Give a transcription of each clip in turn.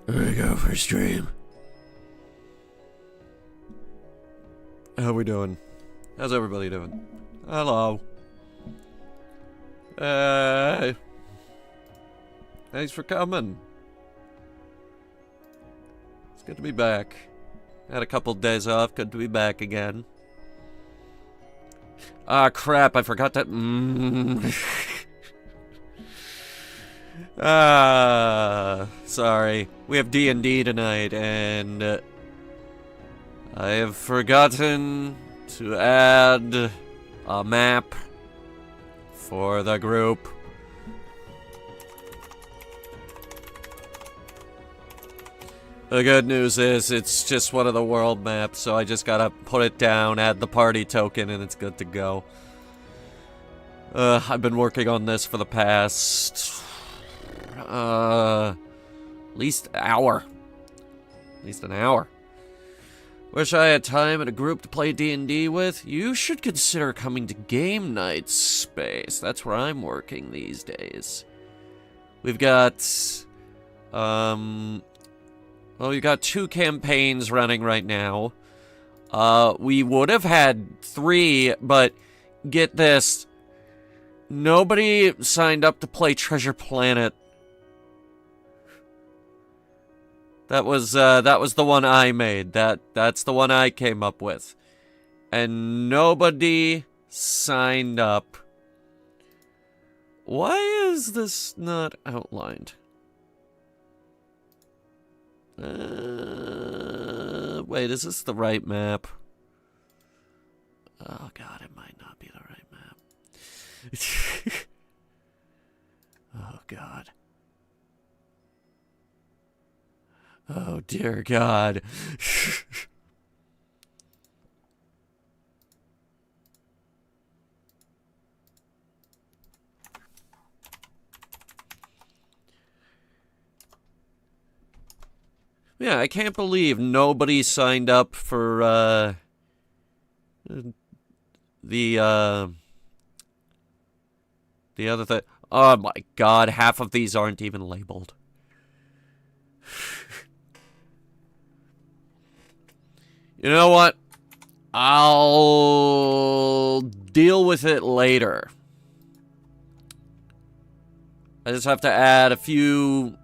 Here we go for stream. How we doing? How's everybody doing? Hello. Thanks for coming. It's good to be back. Had a couple days off, good to be back again. Ah, crap, I forgot that. Sorry. We have D&D tonight, and I have forgotten to add a map for the group. The good news is it's just one of the world maps, so I just gotta put it down, add the party token, and it's good to go. I've been working on this for the past at least an hour. At least an hour. Wish I had time and a group to play D&D with. You should consider coming to game night, Space. That's where I'm working these days. We've got well, we've got 2 campaigns running right now. We would have had 3, but get this. Nobody signed up to play Treasure Planet. That was the one I made. That's the one I came up with. And nobody signed up. Why is this not outlined? Wait, is this the right map? Oh god, it might not be the right map. Oh god. Oh dear god. Yeah, I can't believe nobody signed up for, the other thing. Oh my god, half of these aren't even labeled. You know what? I'll deal with it later. I just have to add a few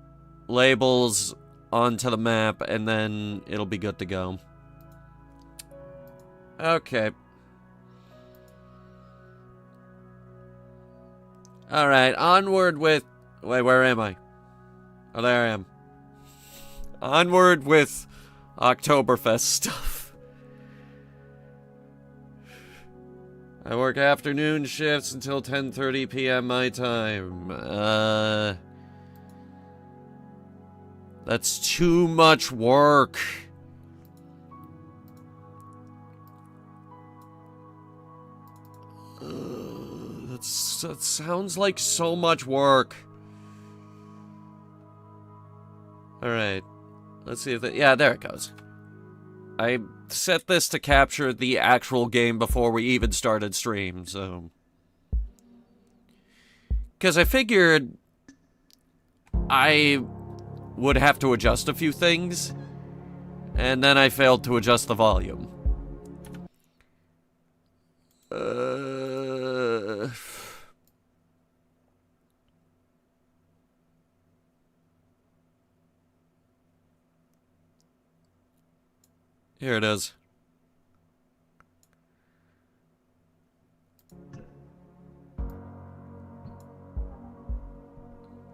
labels onto the map, and then it'll be good to go. Okay. Alright, onward with... Wait, where am I? Oh, there I am. Onward with Oktoberfest stuff. I work afternoon shifts until 10:30 p.m. my time. That's too much work. That sounds like so much work. Alright. Let's see if that... Yeah, there it goes. I set this to capture the actual game before we even started stream, so... Because I figured... I would have to adjust a few things, and then I failed to adjust the volume. Here it is.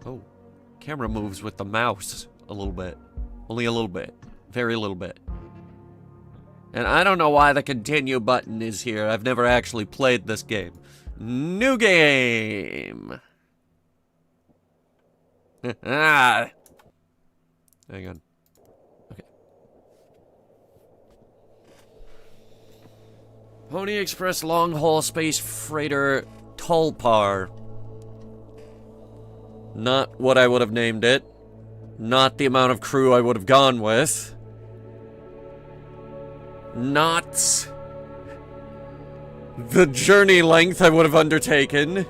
Oh. Camera moves with the mouse a little bit. Only a little bit. Very little bit. And I don't know why the continue button is here. I've never actually played this game. New game! Ah. Hang on. Okay. Pony Express Long Haul Space Freighter Tulpar. Not what I would have named it. Not the amount of crew I would have gone with. Not the journey length I would have undertaken.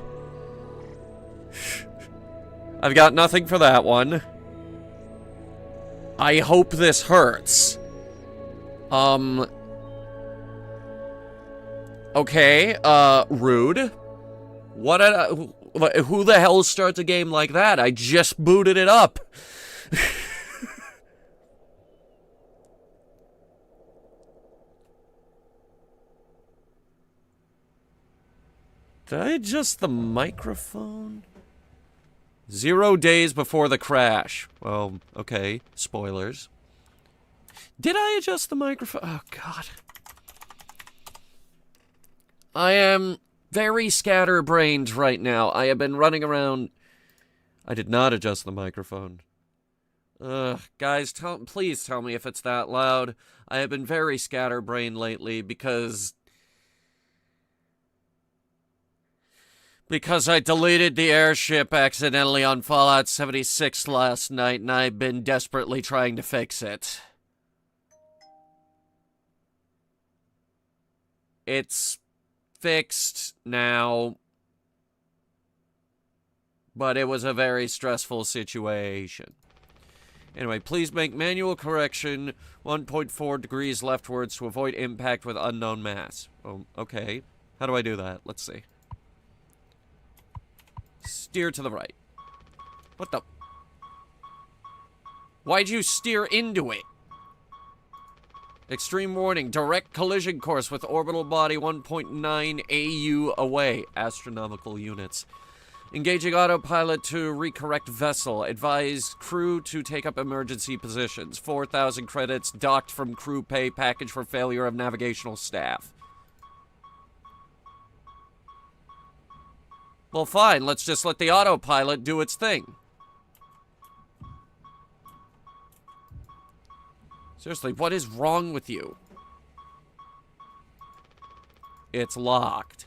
I've got nothing for that one. I hope this hurts. Okay, rude. Who the hell starts a game like that? I just booted it up. Did I adjust the microphone? 0 days before the crash. Well, okay. Spoilers. Did I adjust the microphone? Oh, God. I am very scatterbrained right now. I have been running around. I did not adjust the microphone. Guys, please tell me if it's that loud. I have been very scatterbrained lately because I deleted the airship accidentally on Fallout 76 last night, and I've been desperately trying to fix it. It's fixed now, but it was a very stressful situation. Anyway, please make manual correction 1.4 degrees leftwards to avoid impact with unknown mass. Oh, okay. How do I do that? Let's see. Steer to the right. What the? Why'd you steer into it? Extreme warning. Direct collision course with orbital body 1.9 AU away. Astronomical units. Engaging autopilot to recorrect vessel. Advise crew to take up emergency positions. 4,000 credits docked from crew pay package for failure of navigational staff. Well, fine. Let's just let the autopilot do its thing. Seriously, what is wrong with you? It's locked.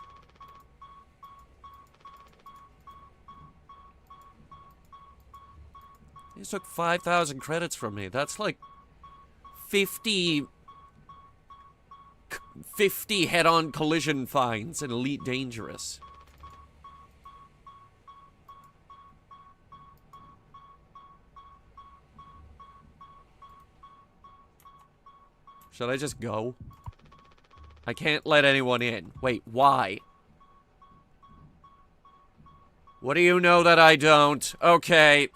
He took 5,000 credits from me. That's like 50 head-on collision fines in Elite Dangerous. Should I just go? I can't let anyone in. Wait, why? What do you know that I don't? Okay.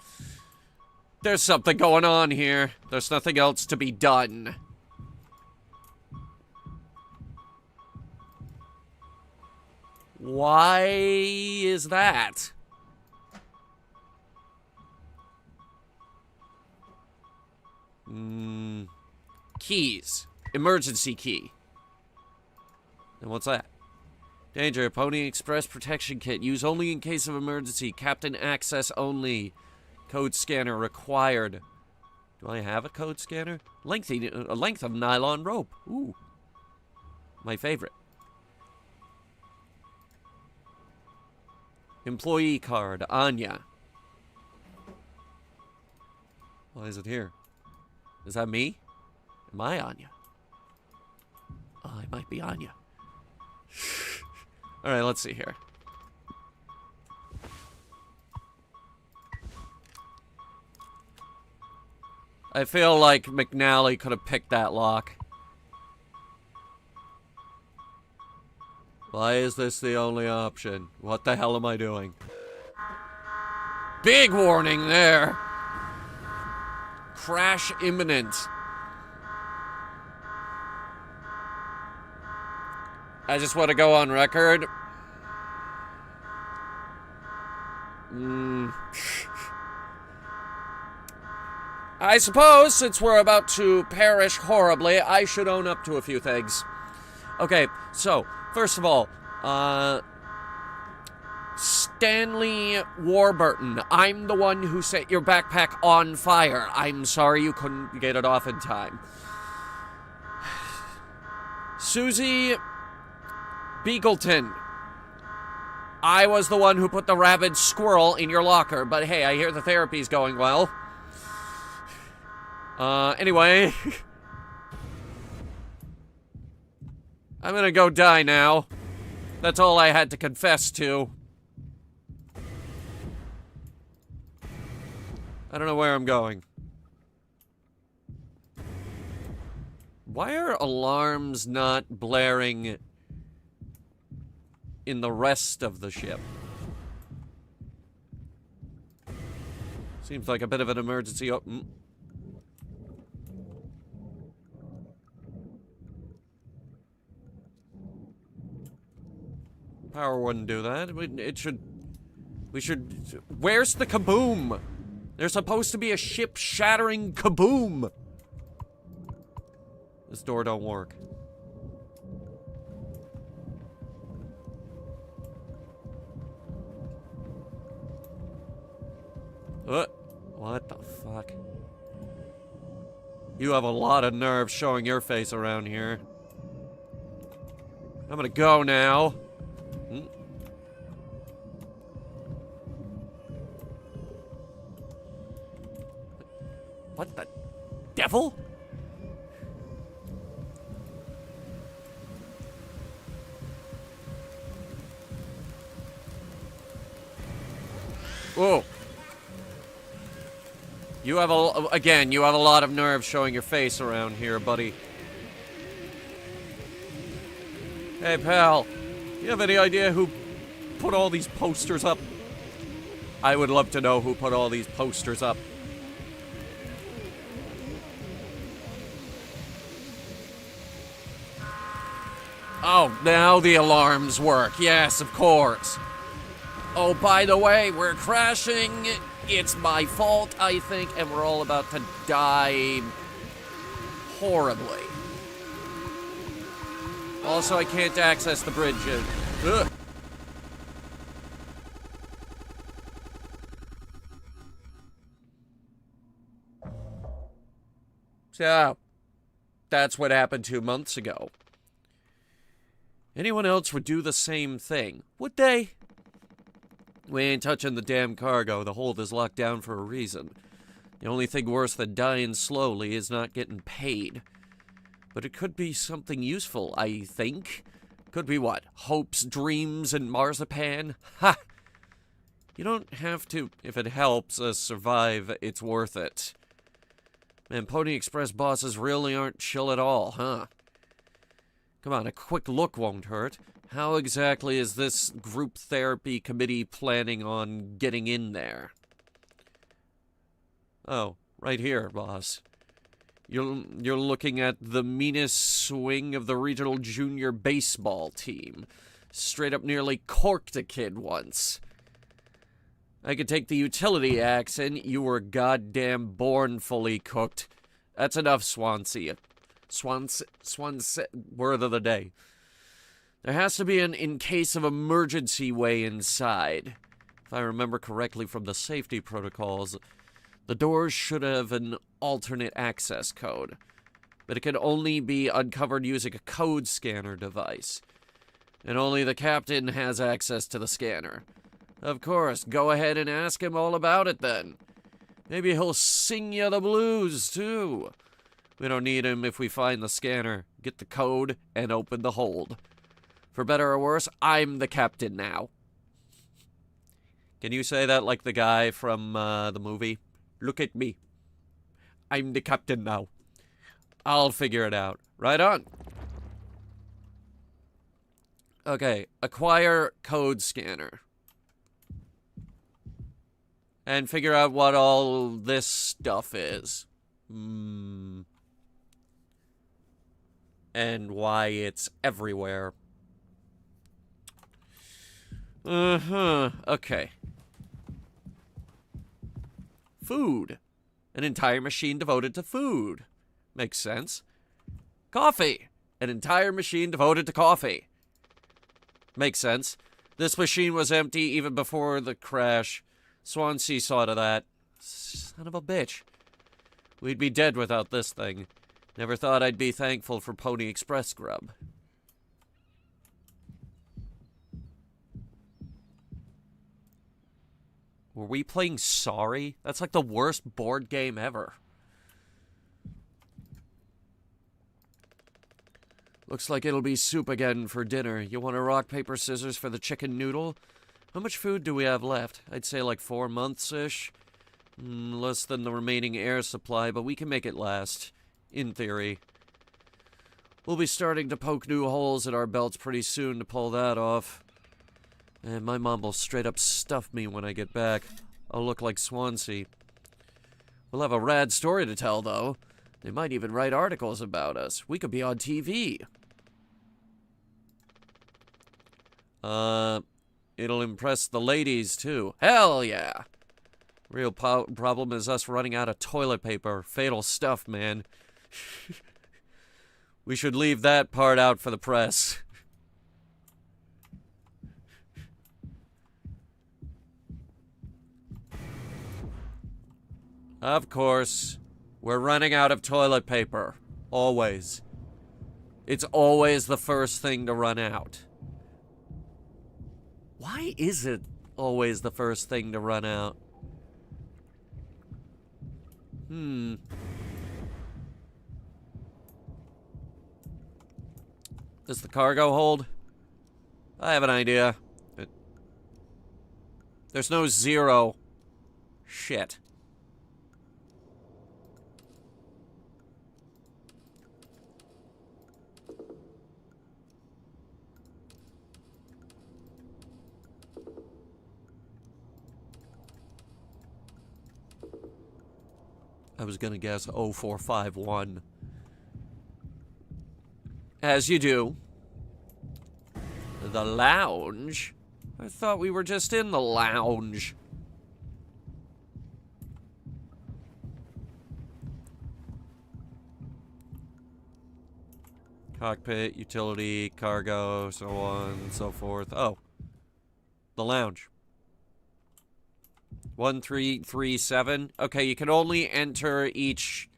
There's something going on here. There's nothing else to be done. Why is that? Keys. Emergency key. And what's that? Danger. Pony Express Protection Kit. Use only in case of emergency. Captain access only. Code scanner required. Do I have a code scanner? A length of nylon rope. Ooh. My favorite. Employee card. Anya. Why is it here? Is that me? Am I Anya? Oh, I might be Anya. Alright, let's see here. I feel like McNally could have picked that lock. Why is this the only option? What the hell am I doing? Big warning there! Crash imminent. I just want to go on record. I suppose, since we're about to perish horribly, I should own up to a few things. Okay, so, first of all, Stanley Warburton, I'm the one who set your backpack on fire. I'm sorry you couldn't get it off in time. Susie Beagleton, I was the one who put the rabid squirrel in your locker, but hey, I hear the therapy's going well. Anyway. I'm gonna go die now. That's all I had to confess to. I don't know where I'm going. Why are alarms not blaring in the rest of the ship? Seems like a bit of an emergency. Power wouldn't do that. We should... Where's the kaboom? There's supposed to be a ship-shattering kaboom. This door don't work. What the fuck? You have a lot of nerve showing your face around here. I'm gonna go now. What the devil? Whoa. You have again, you have a lot of nerve showing your face around here, buddy. Hey, pal. You have any idea who put all these posters up? I would love to know who put all these posters up. Oh, now the alarms work. Yes, of course. Oh, by the way, we're crashing. It's my fault, I think, and we're all about to die horribly. Also, I can't access the bridge. Ugh. So, that's what happened 2 months ago. Anyone else would do the same thing, would they? We ain't touching the damn cargo. The hold is locked down for a reason. The only thing worse than dying slowly is not getting paid. But it could be something useful, I think. Could be what? Hopes, dreams, and marzipan? Ha! You don't have to. If it helps us survive, it's worth it. Man, Pony Express bosses really aren't chill at all, huh? Come on, a quick look won't hurt. How exactly is this group therapy committee planning on getting in there? Oh, right here, boss. You're looking at the meanest swing of the regional junior baseball team. Straight up nearly corked a kid once. I could take the utility accent. You were goddamn born fully cooked. That's enough, Swansea. Swansea, word of the day. There has to be an in case of emergency way inside. If I remember correctly from the safety protocols, the doors should have an alternate access code, but it can only be uncovered using a code scanner device. And only the captain has access to the scanner. Of course, go ahead and ask him all about it then. Maybe he'll sing you the blues, too. We don't need him if we find the scanner, get the code, and open the hold. For better or worse, I'm the captain now. Can you say that like the guy from the movie? Look at me. I'm the captain now. I'll figure it out. Right on. Okay, acquire code scanner. And figure out what all this stuff is. And why it's everywhere. Okay. Food. An entire machine devoted to food. Makes sense. Coffee. An entire machine devoted to coffee. Makes sense. This machine was empty even before the crash. Swansea saw to that. Son of a bitch. We'd be dead without this thing. Never thought I'd be thankful for Pony Express grub. Were we playing Sorry? That's like the worst board game ever. Looks like it'll be soup again for dinner. You want a rock, paper, scissors for the chicken noodle? How much food do we have left? I'd say like 4 months-ish. Less than the remaining air supply, but we can make it last. In theory. We'll be starting to poke new holes in our belts pretty soon to pull that off. And my mom will straight up stuff me when I get back. I'll look like Swansea. We'll have a rad story to tell, though. They might even write articles about us. We could be on TV. It'll impress the ladies, too. Hell yeah! Real problem is us running out of toilet paper. Fatal stuff, man. We should leave that part out for the press. Of course, we're running out of toilet paper. Always. It's always the first thing to run out. Why is it always the first thing to run out? Does the cargo hold? I have an idea. There's no zero. Shit. I was gonna guess 0451. As you do. The lounge? I thought we were just in the lounge. Cockpit, utility, cargo, so on and so forth. Oh. The lounge. 1337. Okay, you can only enter each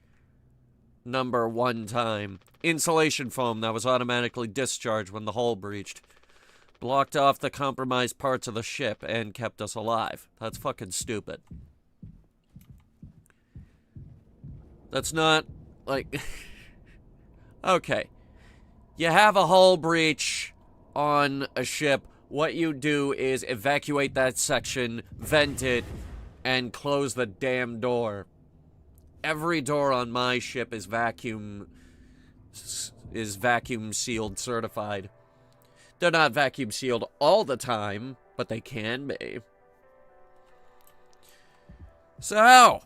number one time. Insulation foam that was automatically discharged when the hull breached. Blocked off the compromised parts of the ship and kept us alive. That's fucking stupid. That's not, like... Okay. You have a hull breach on a ship. What you do is evacuate that section, vent it, and close the damn door. Every door on my ship is vacuum sealed certified. They're not vacuum sealed all the time, but they can be. So,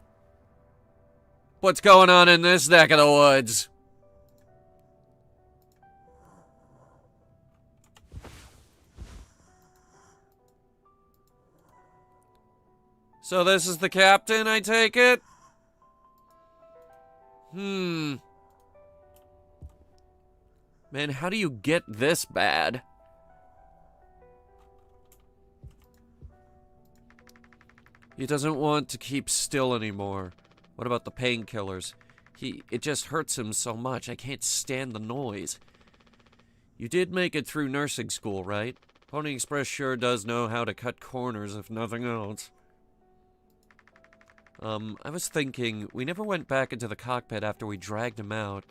what's going on in this neck of the woods? So this is the captain, I take it? Man, how do you get this bad? He doesn't want to keep still anymore. What about the painkillers? It just hurts him so much. I can't stand the noise. You did make it through nursing school, right? Pony Express sure does know how to cut corners, if nothing else. I was thinking, we never went back into the cockpit after we dragged him out.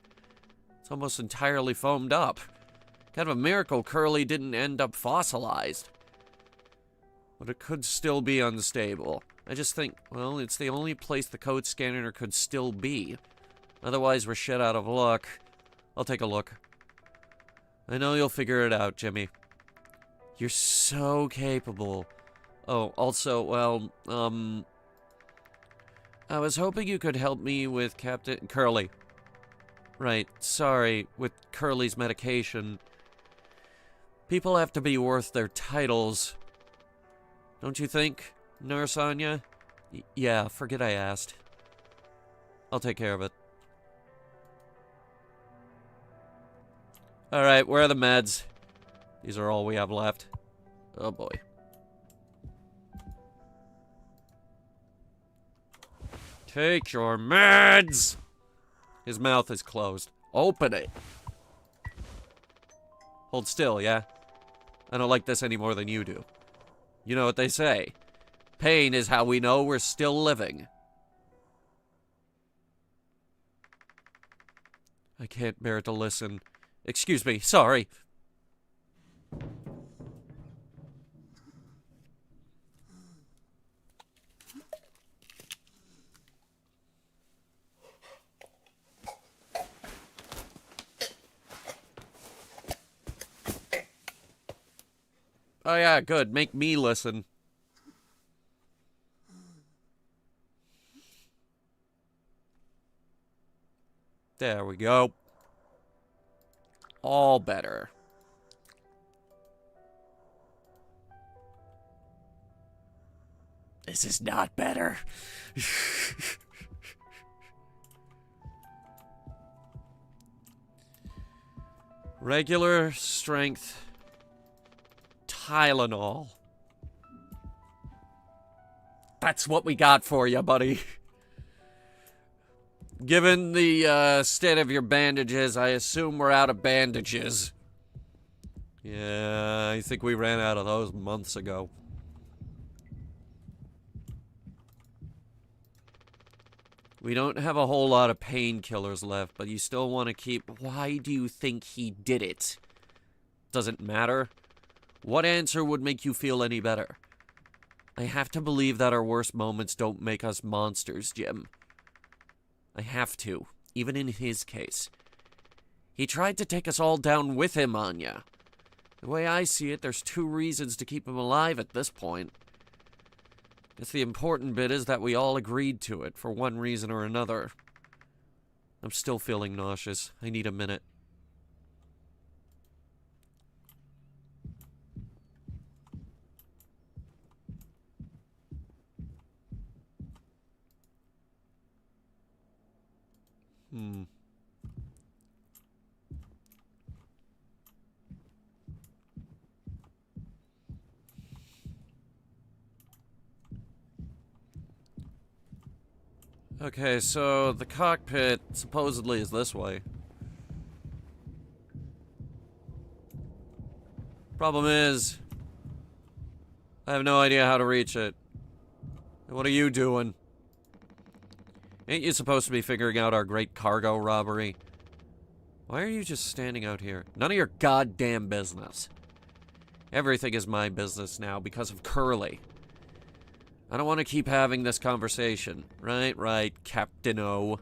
It's almost entirely foamed up. Kind of a miracle Curly didn't end up fossilized. But it could still be unstable. I just think, well, it's the only place the code scanner could still be. Otherwise, we're shit out of luck. I'll take a look. I know you'll figure it out, Jimmy. You're so capable. Oh, also, well, I was hoping you could help me with Captain Curly. Right, sorry, with Curly's medication. People have to be worth their titles. Don't you think, Nurse Anya? Yeah, forget I asked. I'll take care of it. Alright, where are the meds? These are all we have left. Oh boy. Take your meds! His mouth is closed. Open it. Hold still, yeah? I don't like this any more than you do. You know what they say. Pain is how we know we're still living. I can't bear to listen. Excuse me, sorry. Oh yeah, good. Make me listen. There we go. All better. This is not better. Regular strength Tylenol. That's what we got for you, buddy. Given the state of your bandages, I assume we're out of bandages. Yeah, I think we ran out of those months ago. We don't have a whole lot of painkillers left, but you still want to keep... Why do you think he did it? Doesn't matter. What answer would make you feel any better? I have to believe that our worst moments don't make us monsters, Jim. I have to, even in his case. He tried to take us all down with him, Anya. The way I see it, there's 2 reasons to keep him alive at this point. Guess the important bit is that we all agreed to it, for one reason or another. I'm still feeling nauseous. I need a minute. Okay, so the cockpit supposedly is this way. Problem is, I have no idea how to reach it. What are you doing? Ain't you supposed to be figuring out our great cargo robbery? Why are you just standing out here? None of your goddamn business. Everything is my business now because of Curly. I don't want to keep having this conversation. Right, Captain O.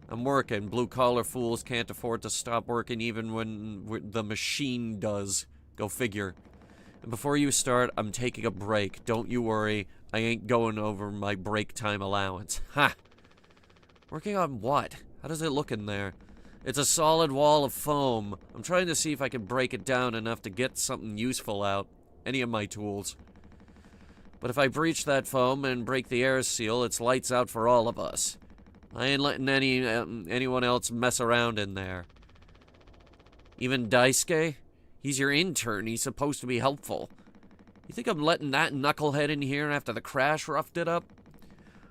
I'm working. Blue-collar fools can't afford to stop working even when the machine does. Go figure. And before you start, I'm taking a break. Don't you worry. I ain't going over my break time allowance. Ha! Working on what? How does it look in there? It's a solid wall of foam. I'm trying to see if I can break it down enough to get something useful out. Any of my tools. But if I breach that foam and break the air seal, it's lights out for all of us. I ain't letting anyone else mess around in there. Even Daisuke? He's your intern. He's supposed to be helpful. You think I'm letting that knucklehead in here after the crash roughed it up?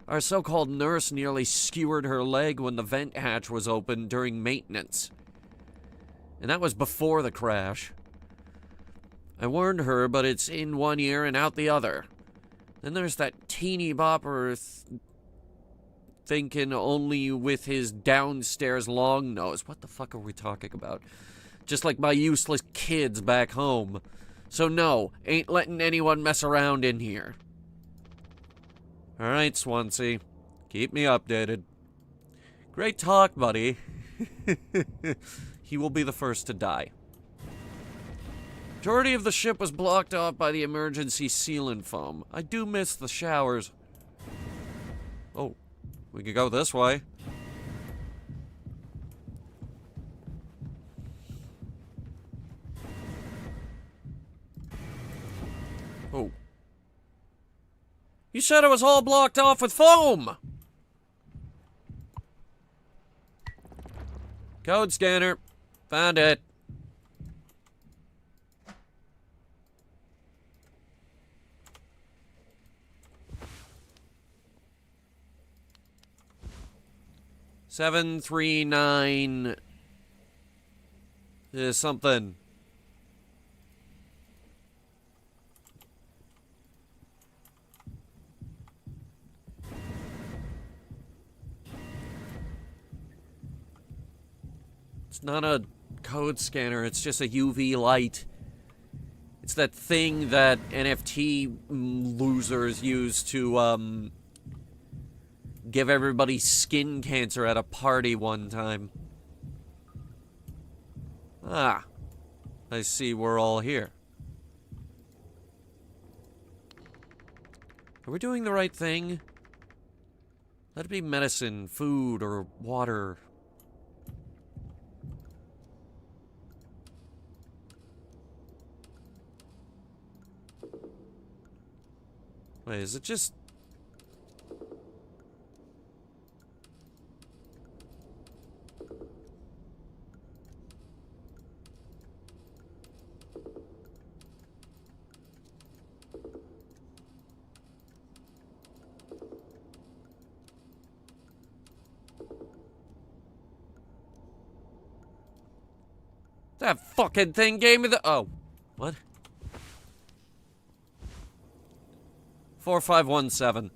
Our so-called nurse nearly skewered her leg when the vent hatch was open during maintenance. And that was before the crash. I warned her, but it's in one ear and out the other. Then there's that teeny bopper thinking only with his downstairs long nose. What the fuck are we talking about? Just like my useless kids back home. So no, ain't letting anyone mess around in here. Alright, Swansea. Keep me updated. Great talk, buddy. He will be the first to die. Majority of the ship was blocked off by the emergency sealant foam. I do miss the showers. Oh, we could go this way. Oh. You said it was all blocked off with foam! Code scanner. Found it. Seven, 3, 9... There's something. It's not a code scanner, it's just a UV light. It's that thing that NFT losers use to, give everybody skin cancer at a party one time. Ah, I see we're all here. Are we doing the right thing? Let it be medicine, food, or water. Wait, is it just... That fucking thing gave me the... Oh. What? 4517.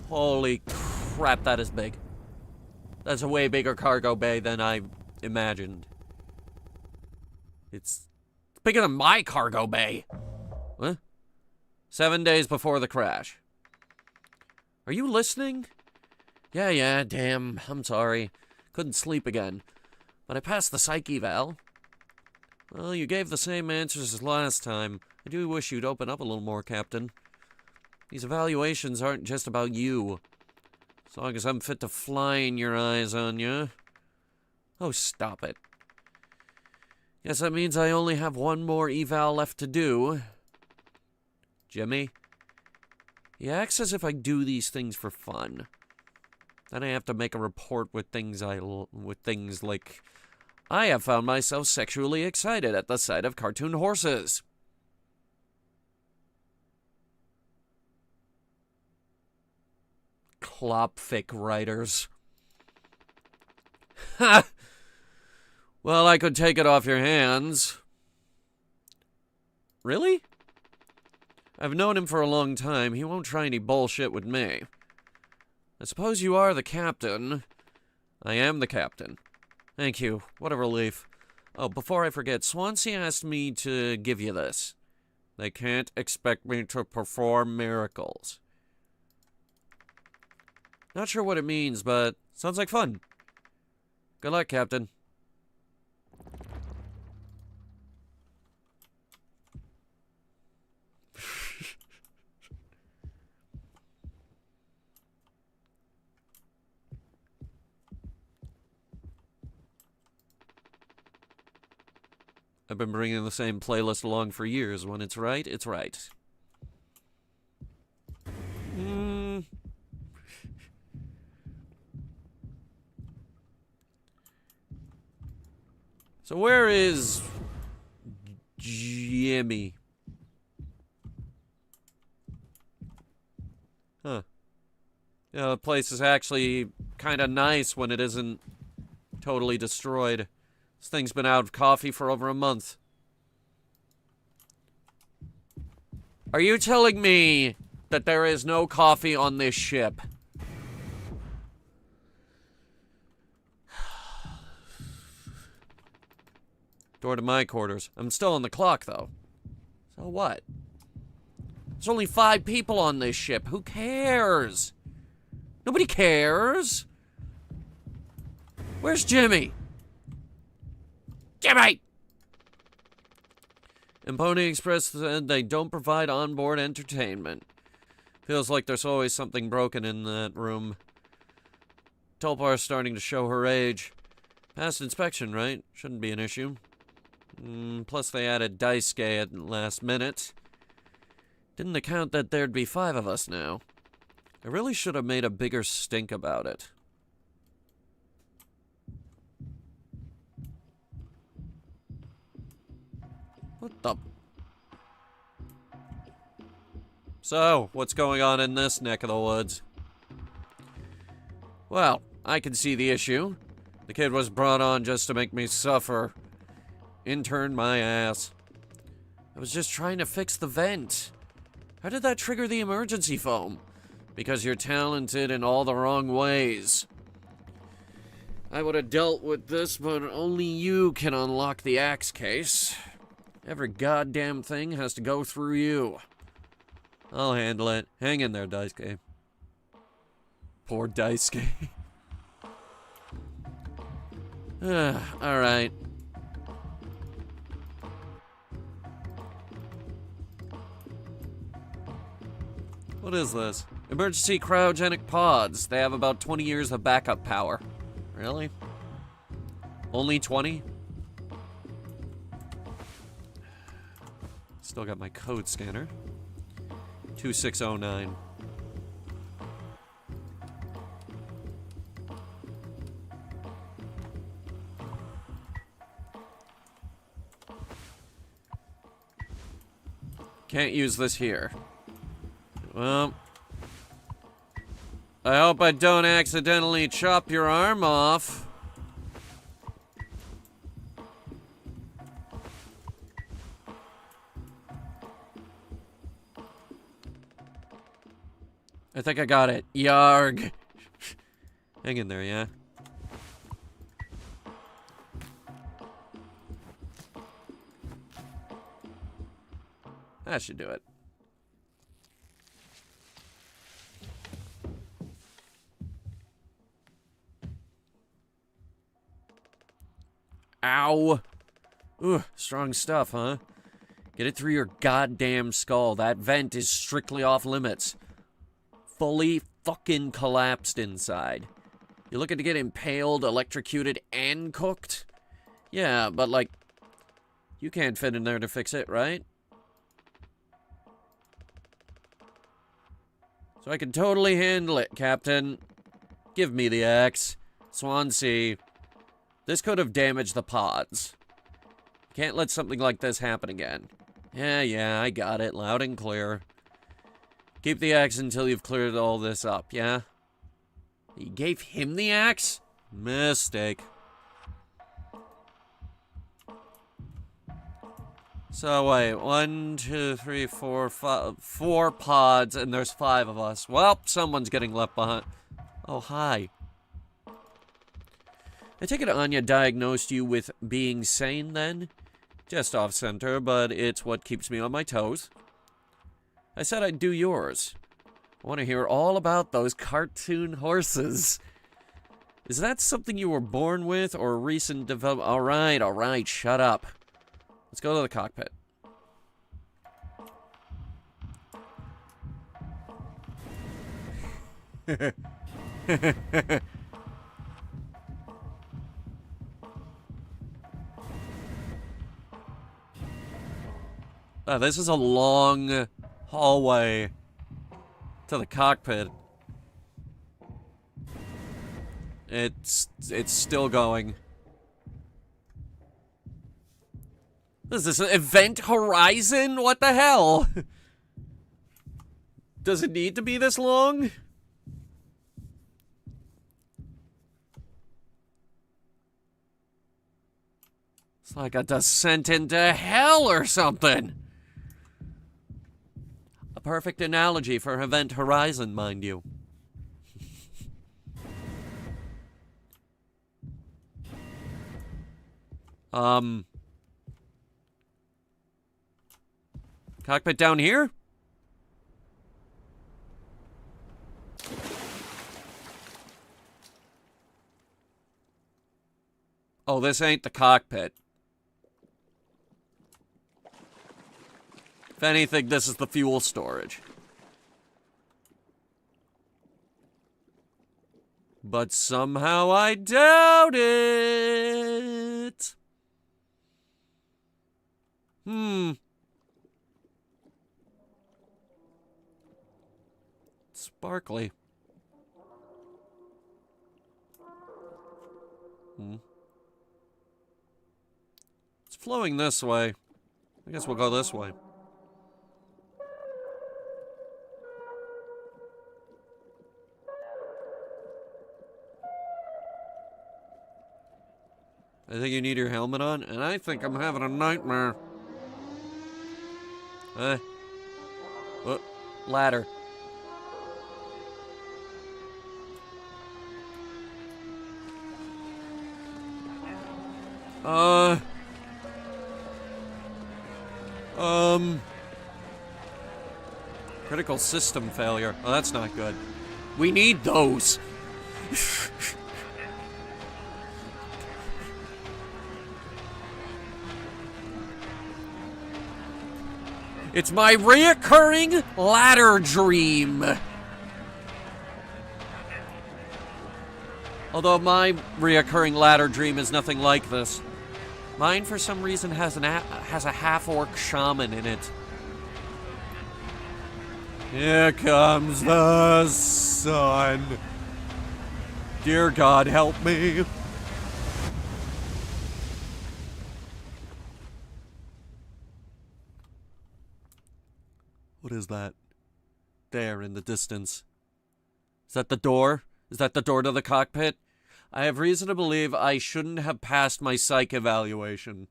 Holy crap, that is big. That's a way bigger cargo bay than I imagined. It's bigger than my cargo bay. What? 7 days before the crash. Are you listening? Yeah, damn. I'm sorry. Couldn't sleep again. But I passed the psych eval. Well, you gave the same answers as last time. I do wish you'd open up a little more, Captain. These evaluations aren't just about you. As long as I'm fit to fly in your eyes on you. Oh, stop it. Guess that means I only have one more eval left to do. Jimmy? He acts as if I do these things for fun. Then I have to make a report with things like, I have found myself sexually excited at the sight of cartoon horses. Klopfic writers. Ha! Well, I could take it off your hands. Really? I've known him for a long time. He won't try any bullshit with me. I suppose you are the captain. I am the captain. Thank you. What a relief. Oh, before I forget, Swansea asked me to give you this. They can't expect me to perform miracles. Not sure what it means, but sounds like fun. Good luck, Captain. I've been bringing the same playlist along for years. When it's right, it's right. So where is Jimmy? Huh. Yeah, the place is actually kind of nice when it isn't totally destroyed. This thing's been out of coffee for over a month. Are you telling me that there is no coffee on this ship? Door to my quarters. I'm still on the clock, though. So what? There's only 5 people on this ship. Who cares? Nobody cares. Where's Jimmy? Jimmy! And Pony Express said they don't provide onboard entertainment. Feels like there's always something broken in that room. Tulpar's starting to show her age. Past inspection, right? Shouldn't be an issue. Plus they added Daisuke at the last minute. Didn't account that there'd be 5 of us now. I really should have made a bigger stink about it. What the... So, what's going on in this neck of the woods? Well, I can see the issue. The kid was brought on just to make me suffer. Interned my ass. I was just trying to fix the vent. How did that trigger the emergency foam? Because you're talented in all the wrong ways. I would have dealt with this, but only you can unlock the axe case. Every goddamn thing has to go through you. I'll handle it. Hang in there, Daisuke. Poor Daisuke. Alright. What is this? Emergency cryogenic pods. They have about 20 years of backup power. Really? Only 20? Still got my code scanner. 2609. Can't use this here. Well, I hope I don't accidentally chop your arm off. I think I got it. Yarg. Hang in there, yeah? That should do it. Ow. Ooh, strong stuff, huh? Get it through your goddamn skull. That vent is strictly off limits. Fully fucking collapsed inside. You're looking to get impaled, electrocuted, and cooked? Yeah, but like, you can't fit in there to fix it, right? So I can totally handle it, Captain. Give me the axe. Swansea. This could have damaged the pods. Can't let something like this happen again. Yeah, I got it. Loud and clear. Keep the axe until you've cleared all this up, yeah? You gave him the axe? Mistake. So wait, 1, 2, 3, 4, 5, 4 pods, and there's 5 of us. Well, someone's getting left behind. Oh, hi. I take it Anya diagnosed you with being sane then? Just off-center, but it's what keeps me on my toes. I said I'd do yours. I want to hear all about those cartoon horses. Is that something you were born with or recent development? Alright, shut up. Let's go to the cockpit. This is a long hallway to the cockpit. It's still going. Is this an Event Horizon? What the hell? Does it need to be this long? It's like a descent into hell or something. A perfect analogy for Event Horizon, mind you. Cockpit down here? Oh, this ain't the cockpit. If anything, this is the fuel storage. But somehow I doubt it. Sparkly. It's flowing this way. I guess we'll go this way. I think you need your helmet on, and I think I'm having a nightmare. What? Ladder. Critical system failure. Oh, that's not good. We need those. It's my reoccurring ladder dream. Although my reoccurring ladder dream is nothing like this. Mine, for some reason, has a half-orc shaman in it. Here comes the sun. Dear God, help me. What is that? There in the distance. Is that the door? Is that the door to the cockpit? I have reason to believe I shouldn't have passed my psych evaluation.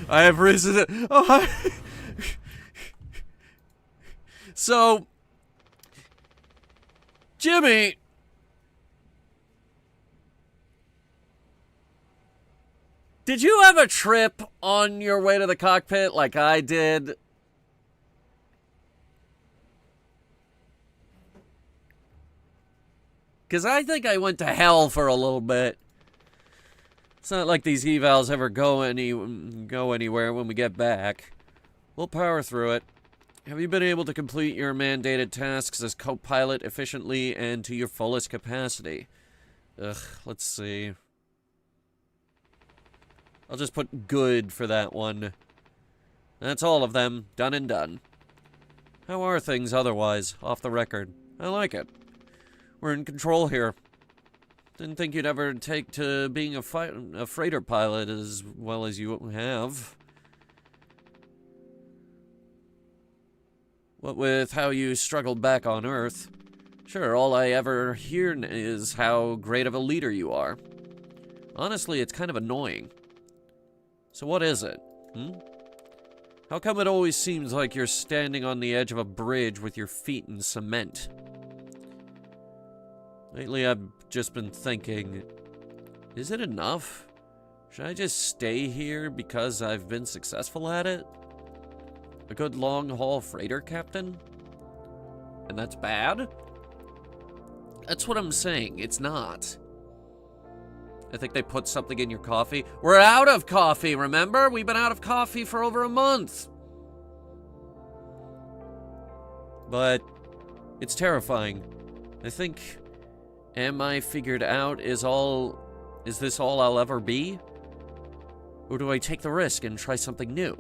I have reason to... Oh, So, Jimmy... Did you have a trip on your way to the cockpit like I did? Because I think I went to hell for a little bit. It's not like these evals ever go anywhere when we get back. We'll power through it. Have you been able to complete your mandated tasks as co-pilot efficiently and to your fullest capacity? Ugh, let's see. I'll just put good for that one. That's all of them. Done and done. How are things otherwise, off the record? I like it. We're in control here. Didn't think you'd ever take to being a freighter pilot as well as you have. What with how you struggled back on Earth. Sure, all I ever hear is how great of a leader you are. Honestly, it's kind of annoying. So what is it? How come it always seems like you're standing on the edge of a bridge with your feet in cement? Lately, I've just been thinking, is it enough? Should I just stay here because I've been successful at it? A good long-haul freighter captain? And that's bad? That's what I'm saying, it's not. I think they put something in your coffee. We're out of coffee, remember? We've been out of coffee for over a month. But it's terrifying. I think, am I figured out is this all I'll ever be? Or do I take the risk and try something new?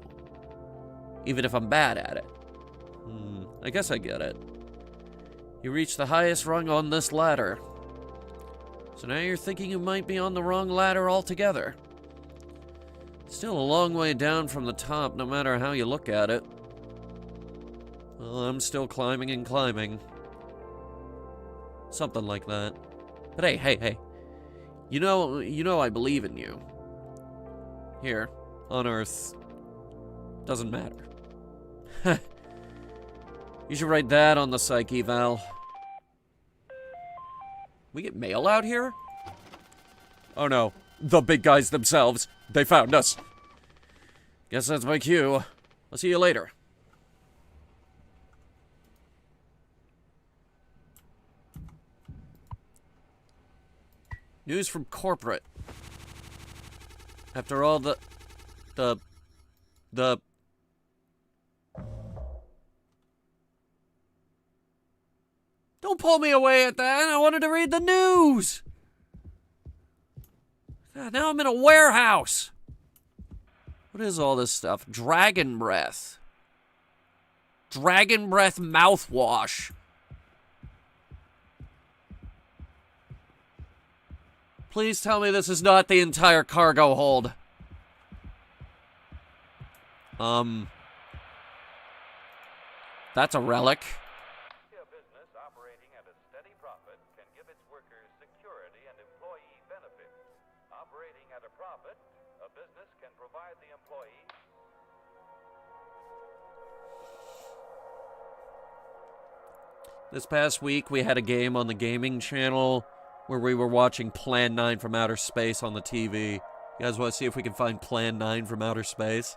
Even if I'm bad at it. I guess I get it. You reached the highest rung on this ladder. So now you're thinking you might be on the wrong ladder altogether. Still a long way down from the top, no matter how you look at it. Well, I'm still climbing and climbing. Something like that. But hey. You know I believe in you. Here, on Earth. Doesn't matter. You should write that on the psych eval. We get mail out here? Oh no, the big guys themselves. They found us. Guess that's my cue. I'll see you later. News from corporate. After all the... Don't pull me away at that. I wanted to read the news. Now I'm in a warehouse. What is all this stuff? Dragon breath. Dragon breath mouthwash. Please tell me this is not the entire cargo hold. That's a relic. A business operating at a steady profit can give its workers security and employee benefits. Operating at a profit, a business can provide the employee. This past week, we had a game on the gaming channel where we were watching Plan 9 from Outer Space on the TV. You guys want to see if we can find Plan 9 from Outer Space?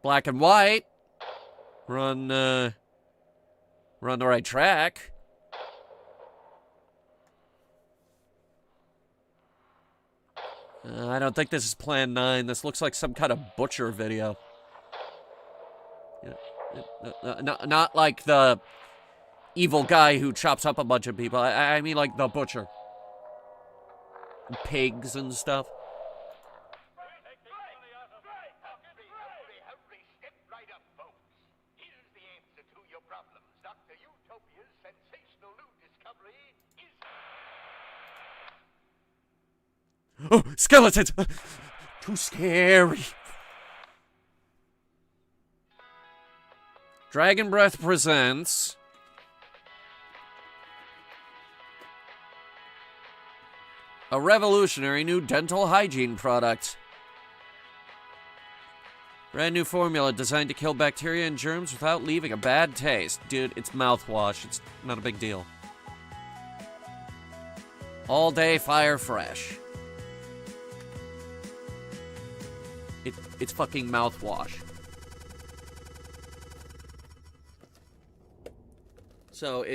Black and white. We're on the right track. I don't think this is Plan 9. This looks like some kind of butcher video. Not like the evil guy who chops up a bunch of people. I mean like the butcher. Pigs and stuff. Oh, skeletons! Too scary. Dragon Breath presents a revolutionary new dental hygiene product. Brand new formula designed to kill bacteria and germs without leaving a bad taste. Dude, it's mouthwash. It's not a big deal. All day fire fresh. It's fucking mouthwash. So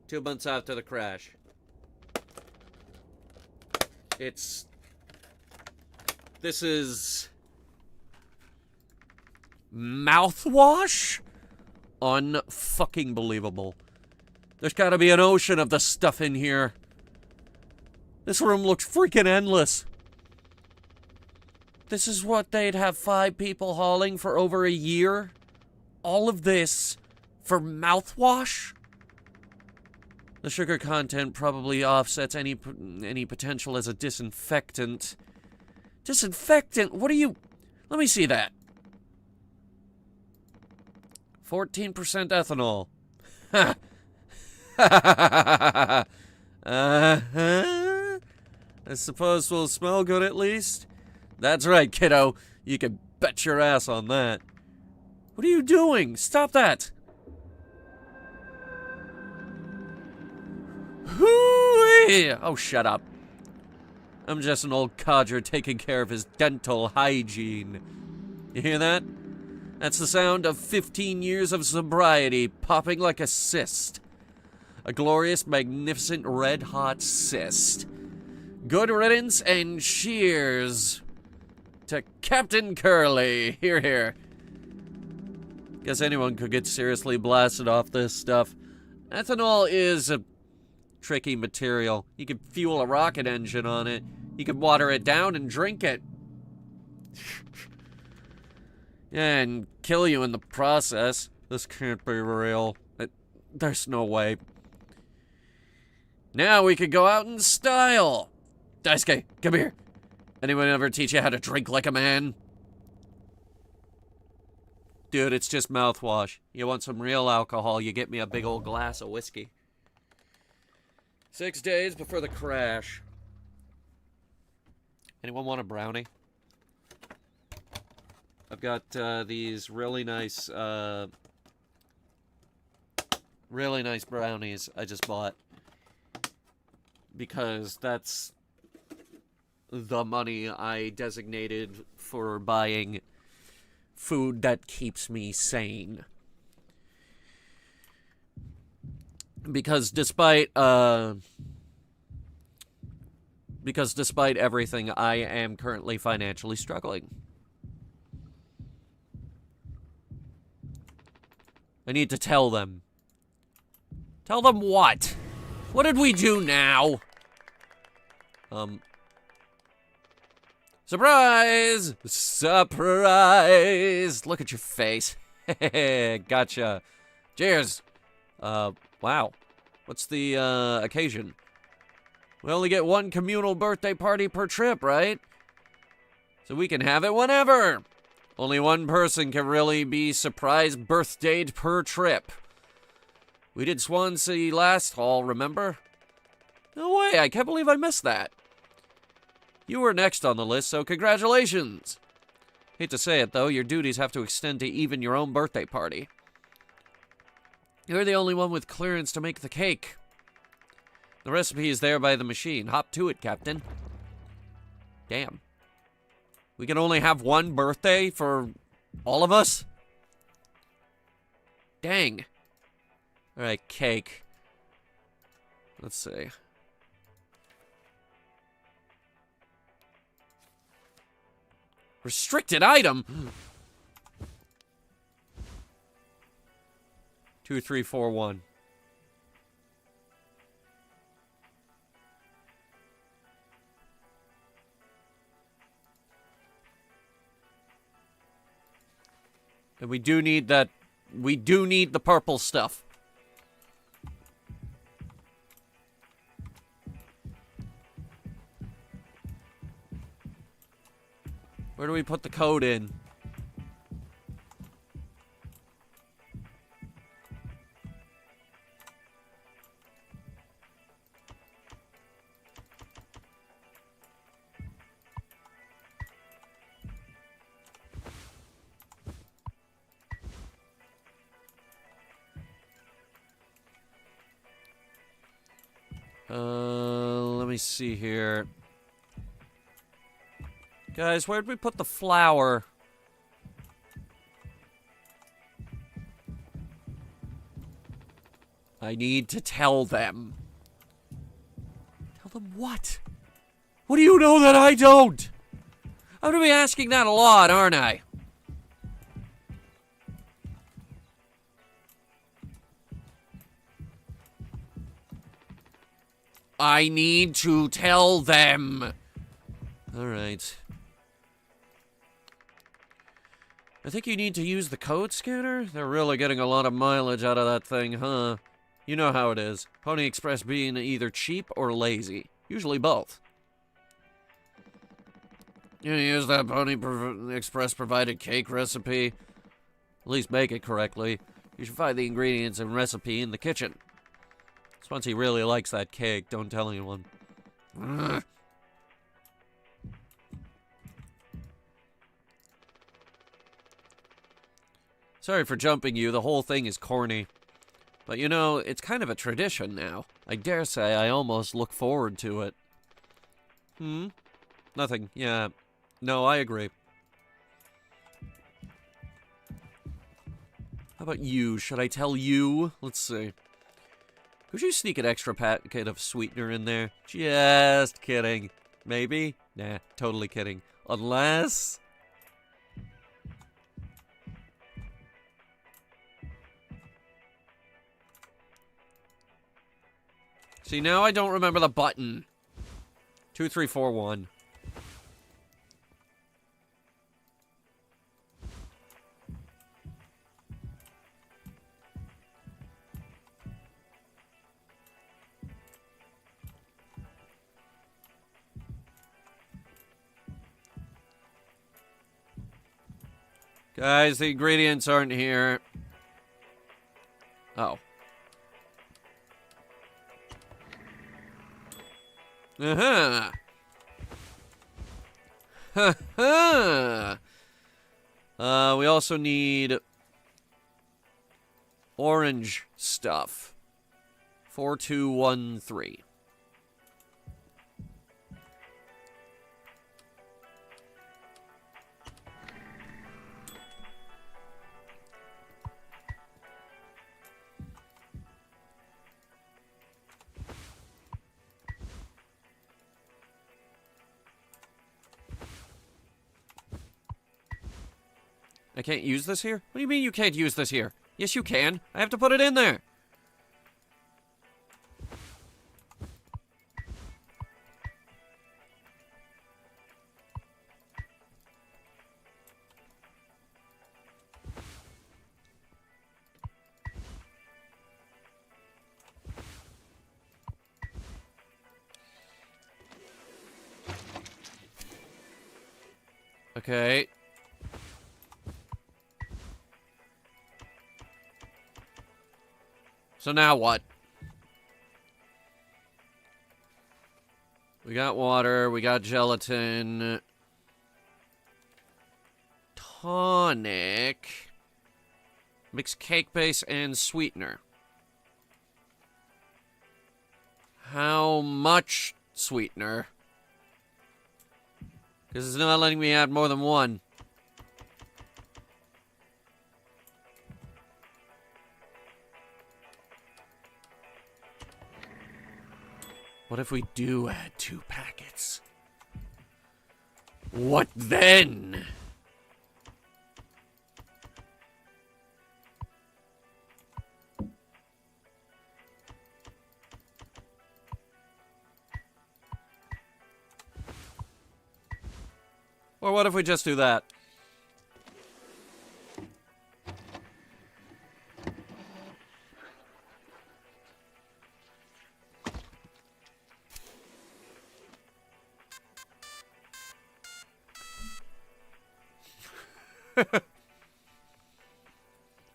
2 months after the crash. This is mouthwash? Unfucking believable. There's gotta be an ocean of the stuff in here. This room looks freaking endless. This is what they'd have 5 people hauling for over a year? All of this for mouthwash? The sugar content probably offsets any potential as a disinfectant. Disinfectant? What are you... Let me see that. 14% ethanol. Ha! I suppose we'll smell good at least? That's right, kiddo. You can bet your ass on that. What are you doing? Stop that! Hoo-wee! Oh, shut up. I'm just an old codger taking care of his dental hygiene. You hear that? That's the sound of 15 years of sobriety popping like a cyst. A glorious, magnificent, red-hot cyst. Good riddance and cheers to Captain Curly. Hear, hear. Guess anyone could get seriously blasted off this stuff. Ethanol is a tricky material. You could fuel a rocket engine on it. You could water it down and drink it. Yeah, and kill you in the process. This can't be real. There's no way. Now we could go out in style. Daisuke, come here. Anyone ever teach you how to drink like a man? Dude, it's just mouthwash. You want some real alcohol, you get me a big old glass of whiskey. 6 days before the crash. Anyone want a brownie? I've got these really nice brownies I just bought. Because that's the money I designated for buying food that keeps me sane. Because despite everything, I am currently financially struggling. I need to tell them. Tell them what? What did we do now? Surprise! Surprise! Look at your face. Gotcha. Cheers. Wow. What's the, occasion? We only get one communal birthday party per trip, right? So we can have it whenever. Only one person can really be surprise birthdayed per trip. We did Swansea last haul, remember? No way, I can't believe I missed that. You were next on the list, so congratulations. Hate to say it, though, your duties have to extend to even your own birthday party. You're the only one with clearance to make the cake. The recipe is there by the machine. Hop to it, Captain. Damn. We can only have one birthday for all of us? Dang. Alright, cake. Let's see. Restricted item? 2, 3, 4, 1. And we do need that. We do need the purple stuff. Where do we put the code in? Let me see here. Guys, where'd we put the flour? I need to tell them. Tell them what? What do you know that I don't? I'm gonna be asking that a lot, aren't I? I need to tell them. All right. I think you need to use the code scanner. They're really getting a lot of mileage out of that thing, huh? You know how it is. Pony Express being either cheap or lazy. Usually both. You use that Express provided cake recipe. At least make it correctly. You should find the ingredients and recipe in the kitchen. Spunty really likes that cake. Don't tell anyone. Ugh. Sorry for jumping you. The whole thing is corny. But you know, it's kind of a tradition now. I dare say I almost look forward to it. Nothing. Yeah. No, I agree. How about you? Should I tell you? Let's see. Could you sneak an extra packet of sweetener in there? Just kidding. Maybe? Nah, totally kidding. Unless... See, now I don't remember the button. 2, 3, 4, 1. Guys, the ingredients aren't here. Oh. Uh-huh. Ha-ha. We also need orange stuff. 4213. I can't use this here? What do you mean you can't use this here? Yes, you can. I have to put it in there. Okay. So now what? We got water, we got gelatin. Tonic. Mix cake base and sweetener. How much sweetener? Because it's not letting me add more than one. What if we do add 2 packets? What then? Or what if we just do that?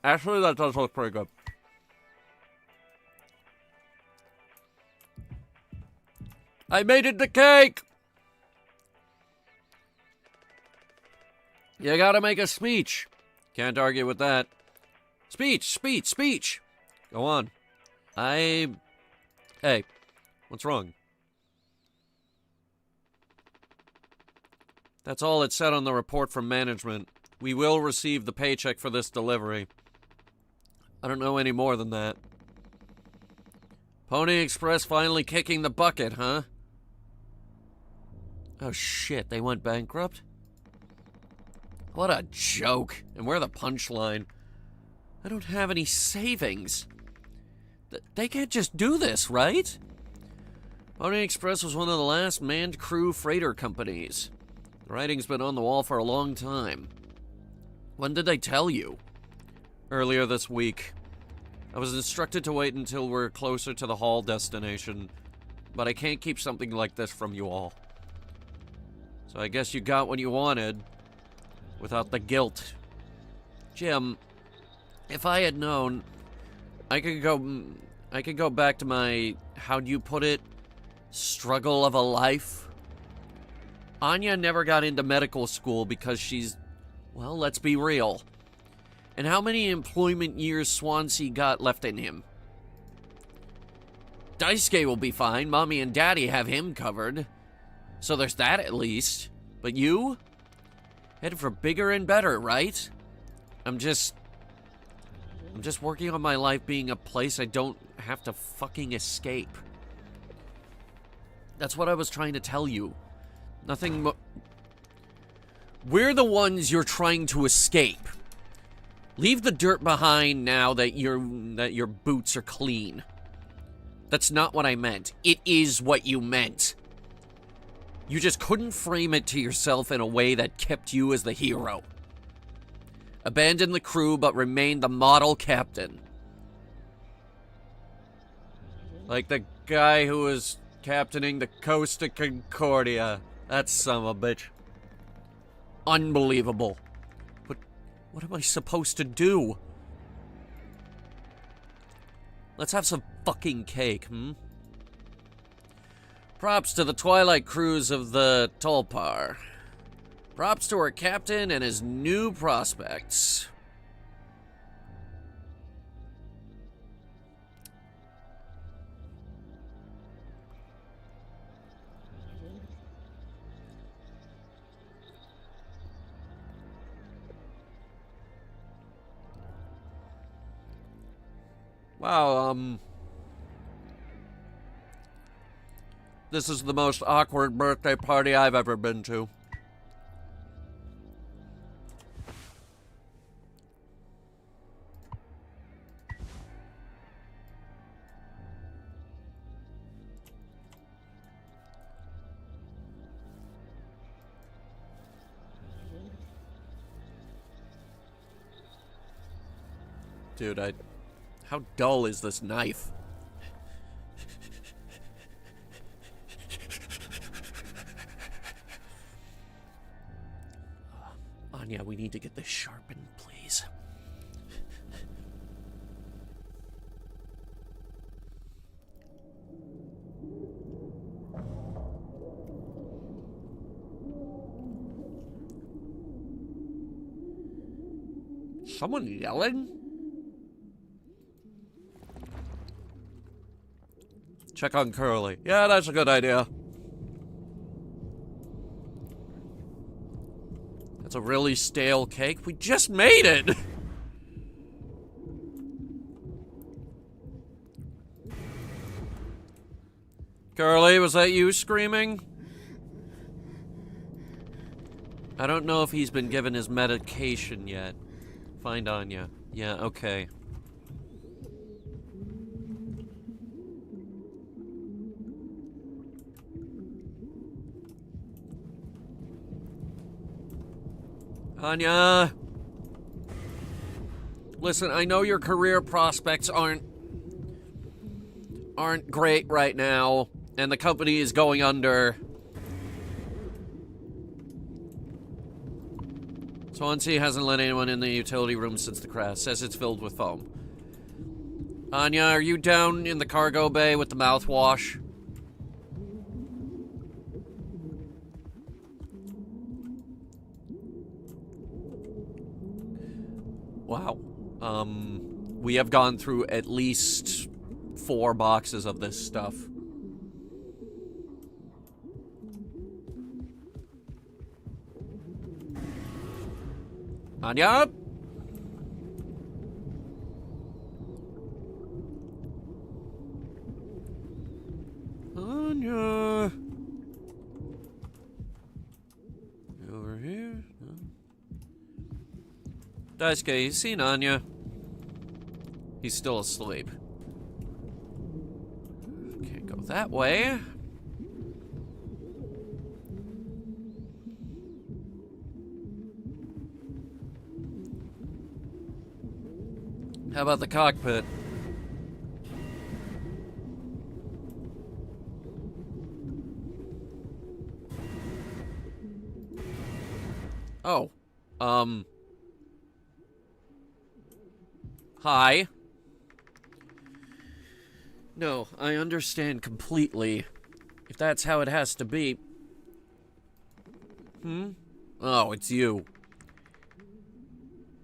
Actually, that does look pretty good. I made it the cake! You gotta make a speech. Can't argue with that. Speech, speech, speech! Go on. Hey, what's wrong? That's all it said on the report from management. We will receive the paycheck for this delivery. I don't know any more than that. Pony Express finally kicking the bucket, huh? Oh shit, they went bankrupt? What a joke. And where the punchline? I don't have any savings. They can't just do this, right? Pony Express was one of the last manned crew freighter companies. The writing's been on the wall for a long time. When did they tell you? Earlier this week. I was instructed to wait until we're closer to the haul destination, but I can't keep something like this from you all. So I guess you got what you wanted, without the guilt. Jim, if I had known, I could go back to my, how'd you put it, struggle of a life. Anya never got into medical school because she's, well, let's be real. And how many employment years Swansea got left in him? Daisuke will be fine. Mommy and Daddy have him covered. So there's that at least. But you? Headed for bigger and better, right? I'm just working on my life being a place I don't have to fucking escape. That's what I was trying to tell you. Nothing mo- We're the ones you're trying to escape. Leave the dirt behind now that your boots are clean. That's not what I meant. It is what you meant. You just couldn't frame it to yourself in a way that kept you as the hero. Abandon the crew, but remain the model captain. Like the guy who was captaining the Costa Concordia. That son of a bitch. Unbelievable. But what am I supposed to do? Let's have some fucking cake, Props to the Twilight crews of the Tulpar. Props to our captain and his new prospects. Wow, this is the most awkward birthday party I've ever been to. Dude, how dull is this knife? Anya, we need to get this sharpened, please. Someone yelling? Check on Curly. Yeah, that's a good idea. That's a really stale cake. We just made it! Curly, was that you screaming? I don't know if he's been given his medication yet. Find Anya. Yeah, okay. Anya! Listen, I know your career prospects aren't great right now, and the company is going under. Swansea hasn't let anyone in the utility room since the crash. Says it's filled with foam. Anya, are you down in the cargo bay with the mouthwash? Wow. We have gone through at least 4 boxes of this stuff. Anya? Anya? Over here? No. Daisuke, you seen Anya? He's still asleep. Can't go that way. How about the cockpit? Oh. Hi. No, I understand completely. If that's how it has to be. Oh, it's you.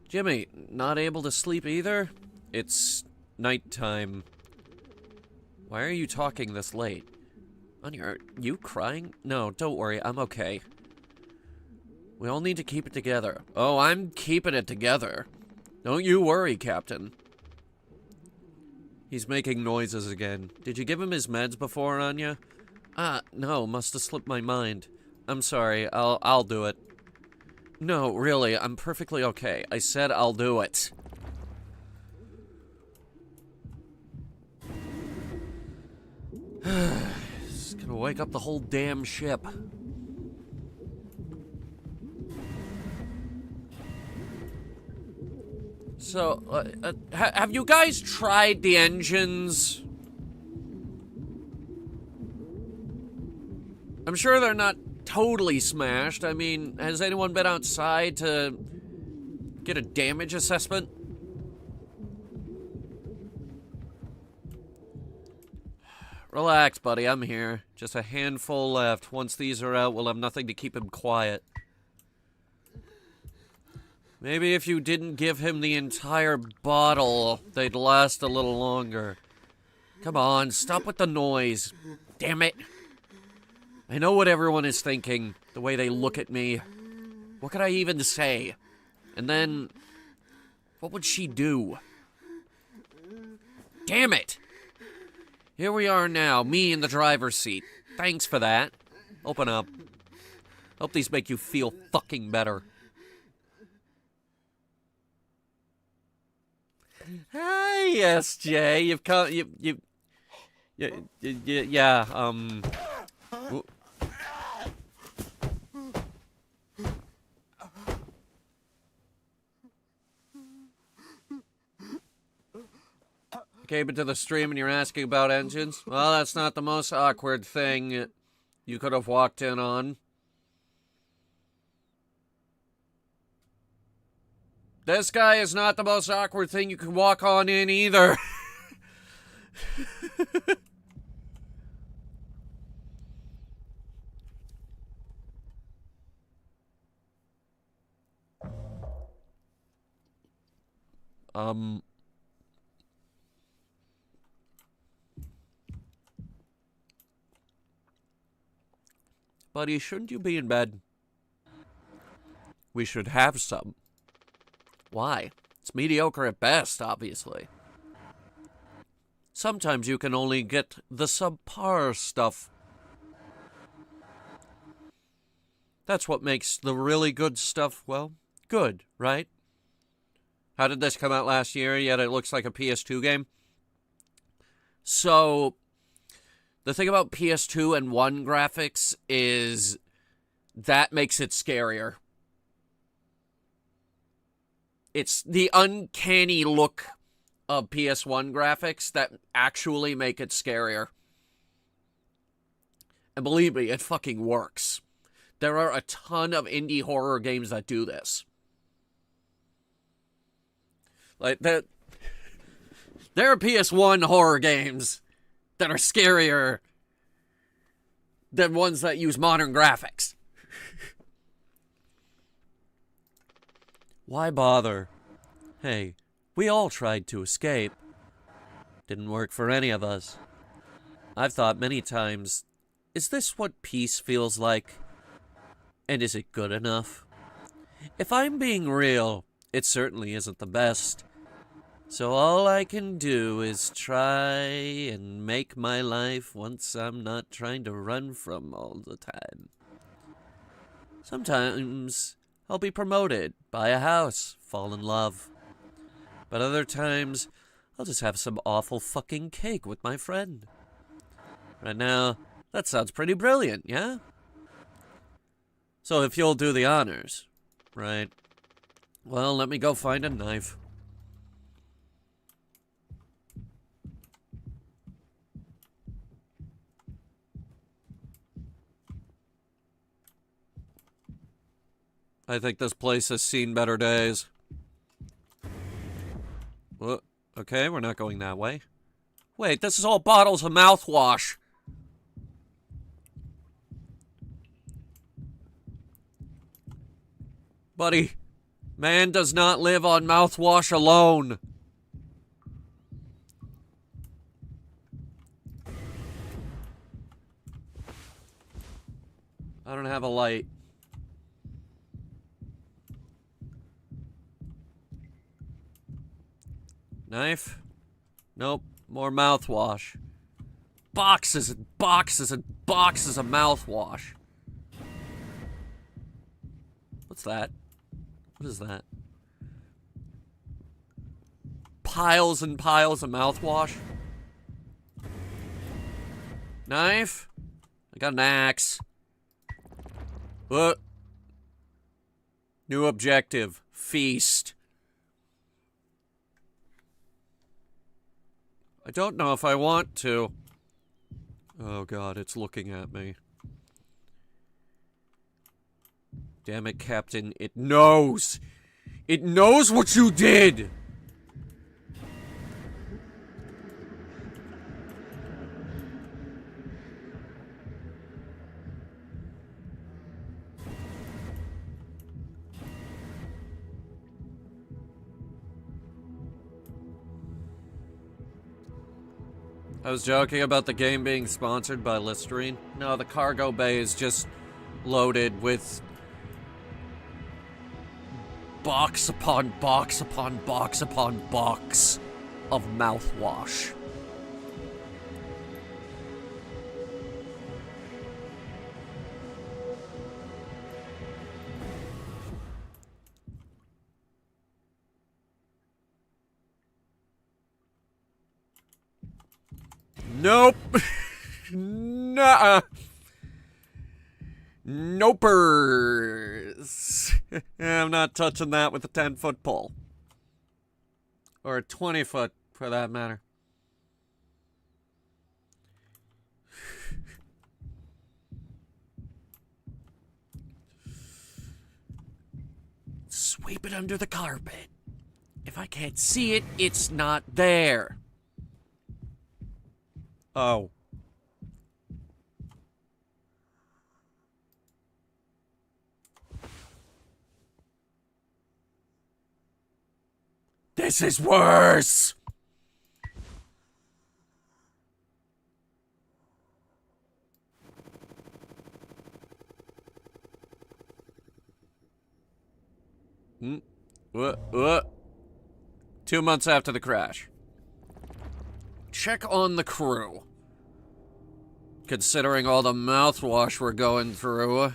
Jimmy, not able to sleep either? It's nighttime. Why are you talking this late? Anya, are you crying? No, don't worry, I'm okay. We all need to keep it together. Oh, I'm keeping it together. Don't you worry, Captain. He's making noises again. Did you give him his meds before, Anya? No, must have slipped my mind. I'm sorry, I'll do it. No, really, I'm perfectly okay. I said I'll do it. It's gonna wake up the whole damn ship. So, have you guys tried the engines? I'm sure they're not totally smashed. I mean, has anyone been outside to get a damage assessment? Relax, buddy, I'm here. Just a handful left. Once these are out, we'll have nothing to keep him quiet. Maybe if you didn't give him the entire bottle, they'd last a little longer. Come on, stop with the noise. Damn it. I know what everyone is thinking, the way they look at me. What could I even say? And then, what would she do? Damn it! Here we are now, me in the driver's seat. Thanks for that. Open up. Hope these make you feel fucking better. Hi, SJ. You've come. Yeah. Came into the stream and you're asking about engines? Well, that's not the most awkward thing you could have walked in on. This guy is not the most awkward thing you can walk on in either. Buddy, shouldn't you be in bed? we should have some. Why? It's mediocre at best, obviously. Sometimes you can only get the subpar stuff. That's what makes the really good stuff, well, good, right? How did this come out last year, yet it looks like a PS2 game? So, the thing about PS2 and 1 graphics is that makes it scarier. It's the uncanny look of PS1 graphics that actually make it scarier. And believe me, it fucking works. There are a ton of indie horror games that do this. Like, there are PS1 horror games that are scarier than ones that use modern graphics. Why bother? Hey, we all tried to escape. Didn't work for any of us. I've thought many times, is this what peace feels like? And is it good enough? If I'm being real, it certainly isn't the best. So all I can do is try and make my life once I'm not trying to run from all the time. Sometimes I'll be promoted, buy a house, fall in love. But other times, I'll just have some awful fucking cake with my friend. Right now, that sounds pretty brilliant, yeah? So if you'll do the honors, right? Well, let me go find a knife. I think this place has seen better days. Well, okay, we're not going that way. Wait, this is all bottles of mouthwash. Buddy, man does not live on mouthwash alone. I don't have a light. Knife? Nope. More mouthwash. Boxes and boxes and boxes of mouthwash. What's that? What is that? Piles and piles of mouthwash. Knife? I got an axe. What? New objective. Feast. I don't know if I want to. Oh god, it's looking at me. Damn it, Captain. It knows! It knows what you did! I was joking about the game being sponsored by Listerine. No, the cargo bay is just loaded with box upon box upon box upon box of mouthwash. Nope. Nuh-uh. Nopers. I'm not touching that with a 10-foot pole. Or a 20-foot, for that matter. Sweep it under the carpet. If I can't see it, it's not there. Oh. This is worse! What? 2 months after the crash. Check on the crew. Considering all the mouthwash we're going through.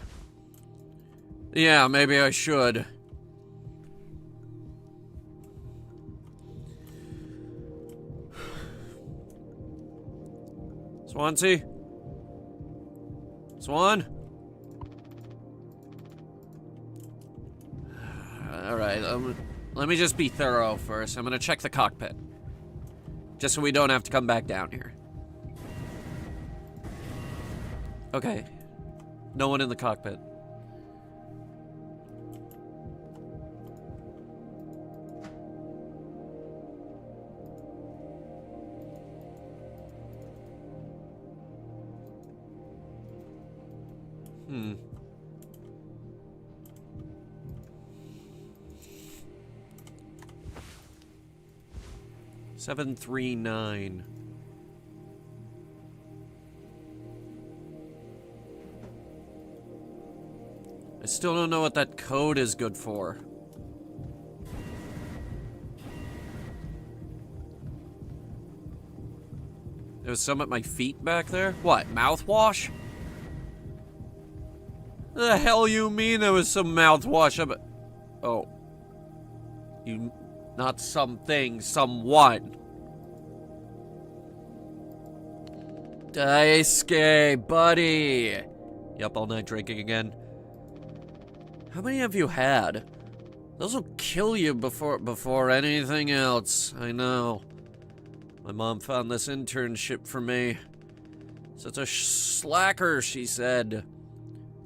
Yeah, maybe I should. Swansea? Swan? Alright, let me just be thorough first. I'm gonna check the cockpit. Just so we don't have to come back down here. Okay. No one in the cockpit. Hmm. Seven, 3, 9. I still don't know what that code is good for. There was some at my feet back there? What, mouthwash? The hell you mean there was some mouthwash up? Oh. You... Not something, someone. Daisuke, buddy. You up all night drinking again? How many have you had? Those will kill you before anything else. I know. My mom found this internship for me. Such a slacker, she said.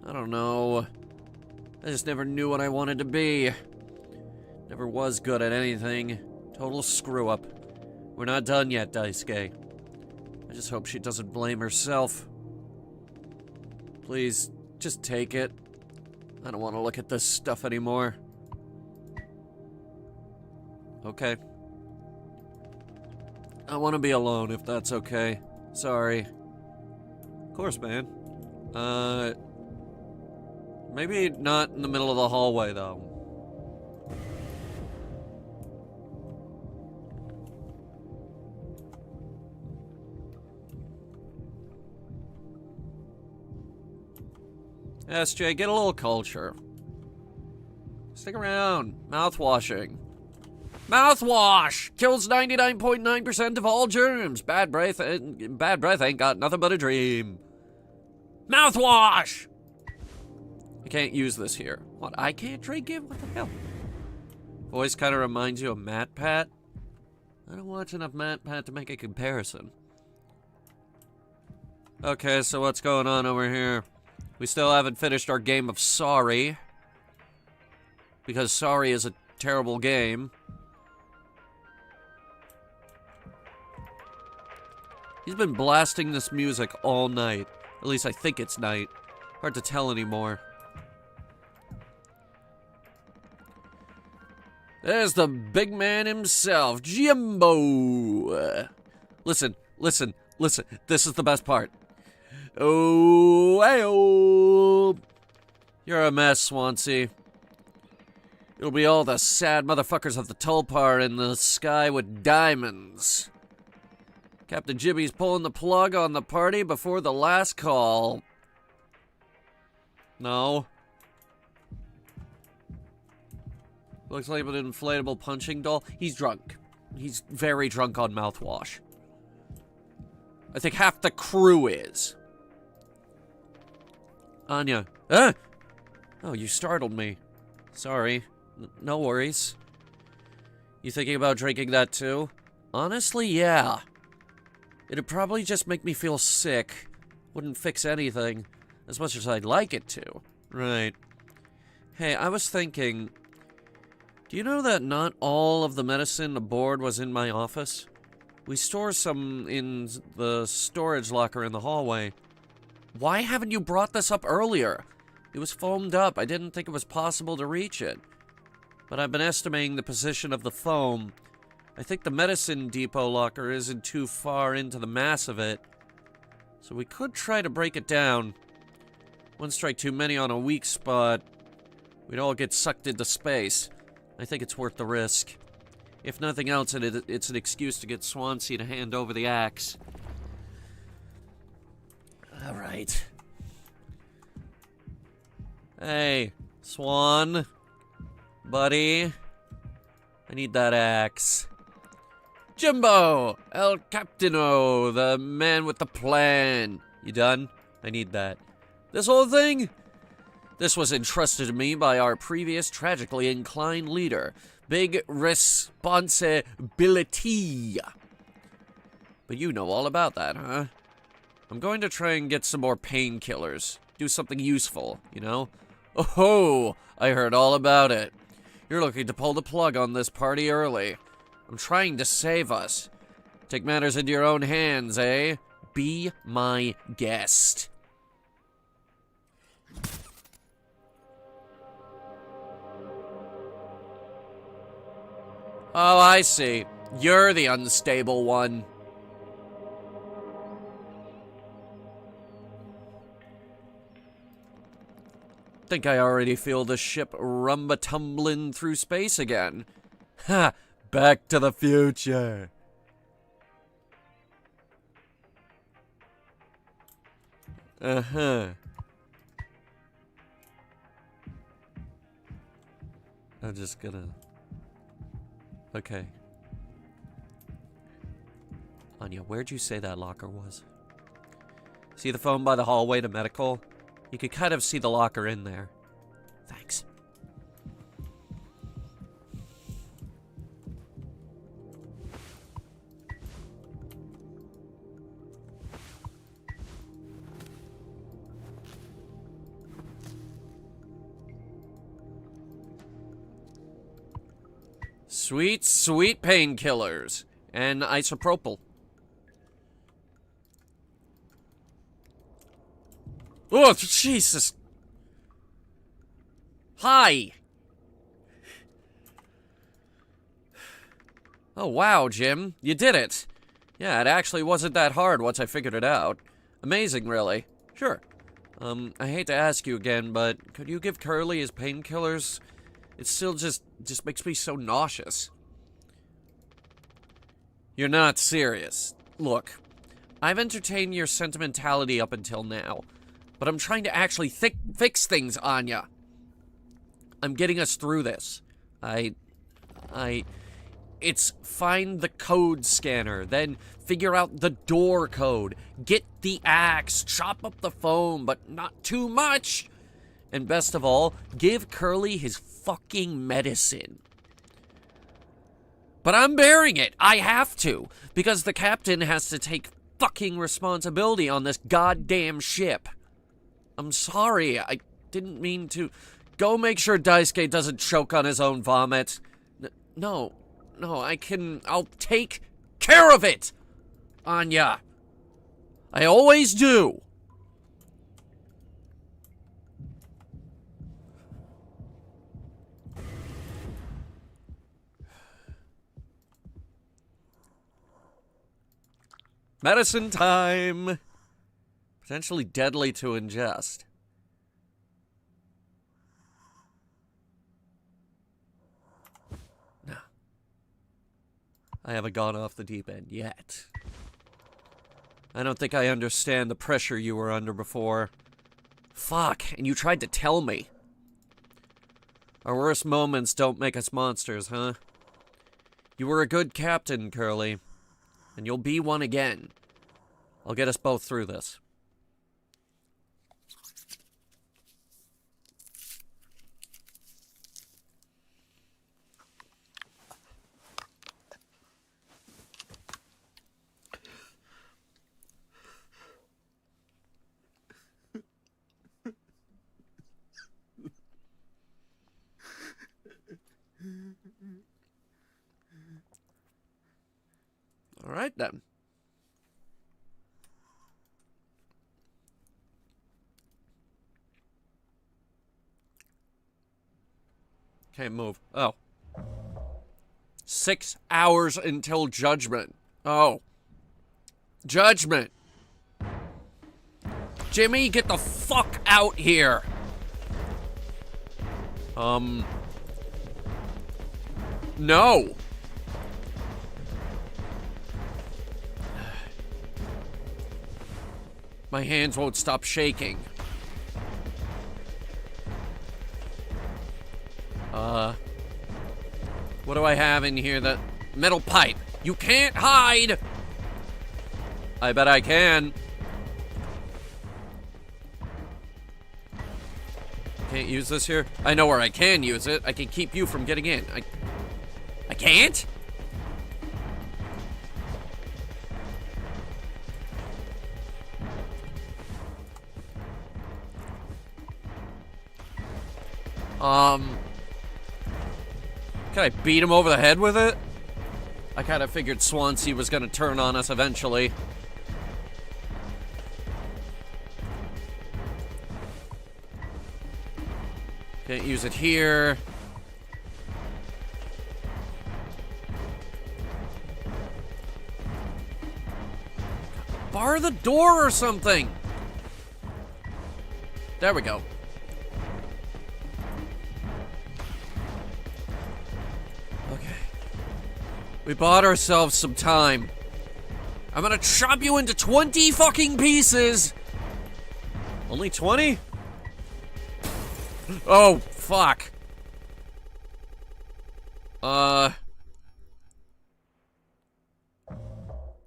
I don't know. I just never knew what I wanted to be. Never was good at anything. Total screw up. We're not done yet, Daisuke. I just hope she doesn't blame herself. Please, just take it. I don't want to look at this stuff anymore. Okay. I want to be alone if that's okay. Sorry. Of course, man. Maybe not in the middle of the hallway, though. SJ, get a little culture. Stick around. Mouthwashing. Mouthwash! Kills 99.9% of all germs. Bad breath ain't got nothing but a dream. Mouthwash! I can't use this here. What, I can't drink it? What the hell? Voice kind of reminds you of Matt Pat. I don't watch enough Matt Pat to make a comparison. Okay, so what's going on over here? We still haven't finished our game of Sorry. Because Sorry is a terrible game. He's been blasting this music all night. At least I think it's night. Hard to tell anymore. There's the big man himself, Jimbo. Listen. This is the best part. Oh, hey-oh. You're a mess, Swansea. You'll be all the sad motherfuckers of the Tulpar in the sky with diamonds. Captain Jimmy's pulling the plug on the party before the last call. No. Looks like an inflatable punching doll. He's drunk. He's very drunk on mouthwash. I think half the crew is. Anya. Ah! Oh, you startled me. Sorry. No worries. You thinking about drinking that too? Honestly, yeah. It'd probably just make me feel sick. Wouldn't fix anything. As much as I'd like it to. Right. Hey, I was thinking... Do you know that not all of the medicine aboard was in my office? We store some in the storage locker in the hallway. Why haven't you brought this up earlier? It was foamed up. I didn't think it was possible to reach it. But I've been estimating the position of the foam. I think the medicine depot locker isn't too far into the mass of it. So we could try to break it down. One strike too many on a weak spot. We'd all get sucked into space. I think it's worth the risk. If nothing else, it's an excuse to get Swansea to hand over the axe. Alright. Hey, Swan. Buddy. I need that axe. Jimbo! El Capitano, the man with the plan. You done? I need that. This whole thing? This was entrusted to me by our previous tragically inclined leader. Big responsibility. But you know all about that, huh? I'm going to try and get some more painkillers. Do something useful, you know? Oh, I heard all about it. You're looking to pull the plug on this party early. I'm trying to save us. Take matters into your own hands, eh? Be my guest. Oh, I see. You're the unstable one. Think I already feel the ship rumba-tumbling through space again. Ha! Back to the future. Uh-huh. I'm just gonna... Okay. Anya, where'd you say that locker was? See the phone by the hallway to medical? You could kind of see the locker in there. Thanks. Sweet, sweet painkillers. And isopropyl. Oh, Jesus. Hi. Oh, wow, Jim. You did it. Yeah, it actually wasn't that hard once I figured it out. Amazing, really. Sure. I hate to ask you again, but could you give Curly his painkillers? It still just makes me so nauseous. You're not serious. Look, I've entertained your sentimentality up until now, but I'm trying to actually fix things, Anya. I'm getting us through this. It's find the code scanner, then figure out the door code, get the axe, chop up the phone, but not too much. And best of all, give Curly his fucking medicine. But I'm bearing it. I have to. Because the captain has to take fucking responsibility on this goddamn ship. I'm sorry. I didn't mean to. Go make sure Daisuke doesn't choke on his own vomit. No, I'll take care of it, Anya. I always do. Medicine time! Potentially deadly to ingest. No. I haven't gone off the deep end yet. I don't think I understand the pressure you were under before. Fuck, and you tried to tell me. Our worst moments don't make us monsters, huh? You were a good captain, Curly. And you'll be one again. I'll get us both through this. All right, then. Can't move. Oh. 6 hours until judgment. Oh. Judgment. Jimmy, get the fuck out here. No! My hands won't stop shaking. What do I have in here? That metal pipe. You can't hide! I bet I can. Can't use this here? I know where I can use it. I can keep you from getting in. I can't? Can I beat him over the head with it? I kind of figured Swansea was gonna turn on us eventually. Can't use it here. Bar the door or something. There we go. Okay. We bought ourselves some time. I'm gonna chop you into 20 fucking pieces. Only 20? Oh, fuck.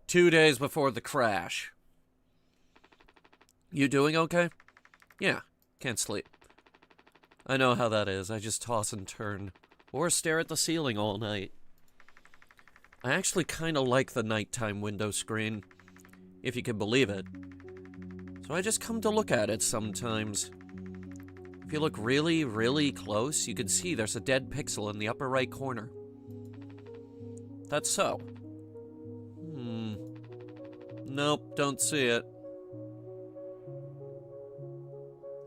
2 days before the crash. You doing okay? Yeah, can't sleep. I know how that is. I just toss and turn. Or stare at the ceiling all night. I actually kind of like the nighttime window screen, if you can believe it. So I just come to look at it sometimes. If you look really, really close, you can see there's a dead pixel in the upper right corner. That's so. Nope, don't see it.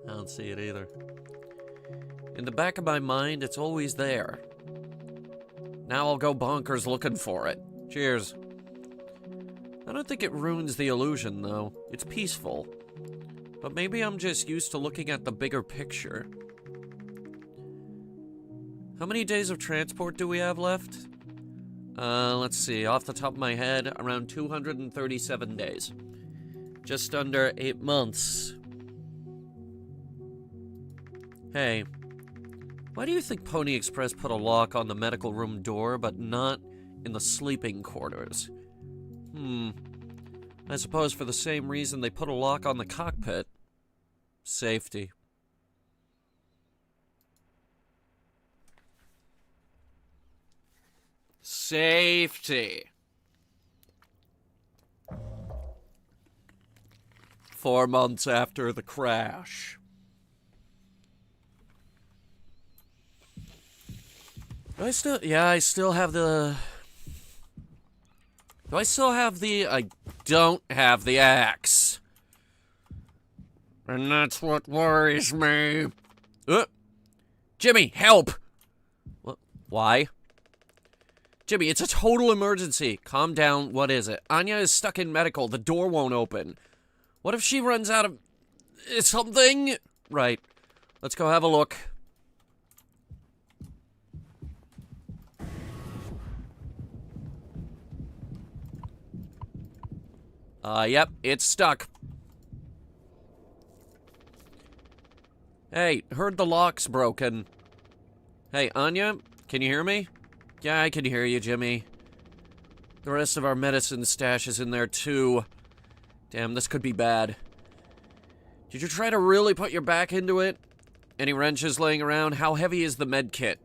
I don't see it either. In the back of my mind, it's always there. Now I'll go bonkers looking for it. Cheers. I don't think it ruins the illusion, though. It's peaceful. But maybe I'm just used to looking at the bigger picture. How many days of transport do we have left? Let's see. Off the top of my head, around 237 days. Just under 8 months. Hey, why do you think Pony Express put a lock on the medical room door, but not in the sleeping quarters? I suppose for the same reason they put a lock on the cockpit. Safety. Safety. 4 months after the crash. I still have the... Do I still have the... I don't have the axe. And that's what worries me. Jimmy, help! What? Why? Jimmy, it's a total emergency. Calm down. What is it? Anya is stuck in medical. The door won't open. What if she runs out of... something? Right. Let's go have a look. Yep, it's stuck. Hey, heard the lock's broken. Hey, Anya, can you hear me? Yeah, I can hear you, Jimmy. The rest of our medicine stash is in there, too. Damn, this could be bad. Did you try to really put your back into it? Any wrenches laying around? How heavy is the med kit?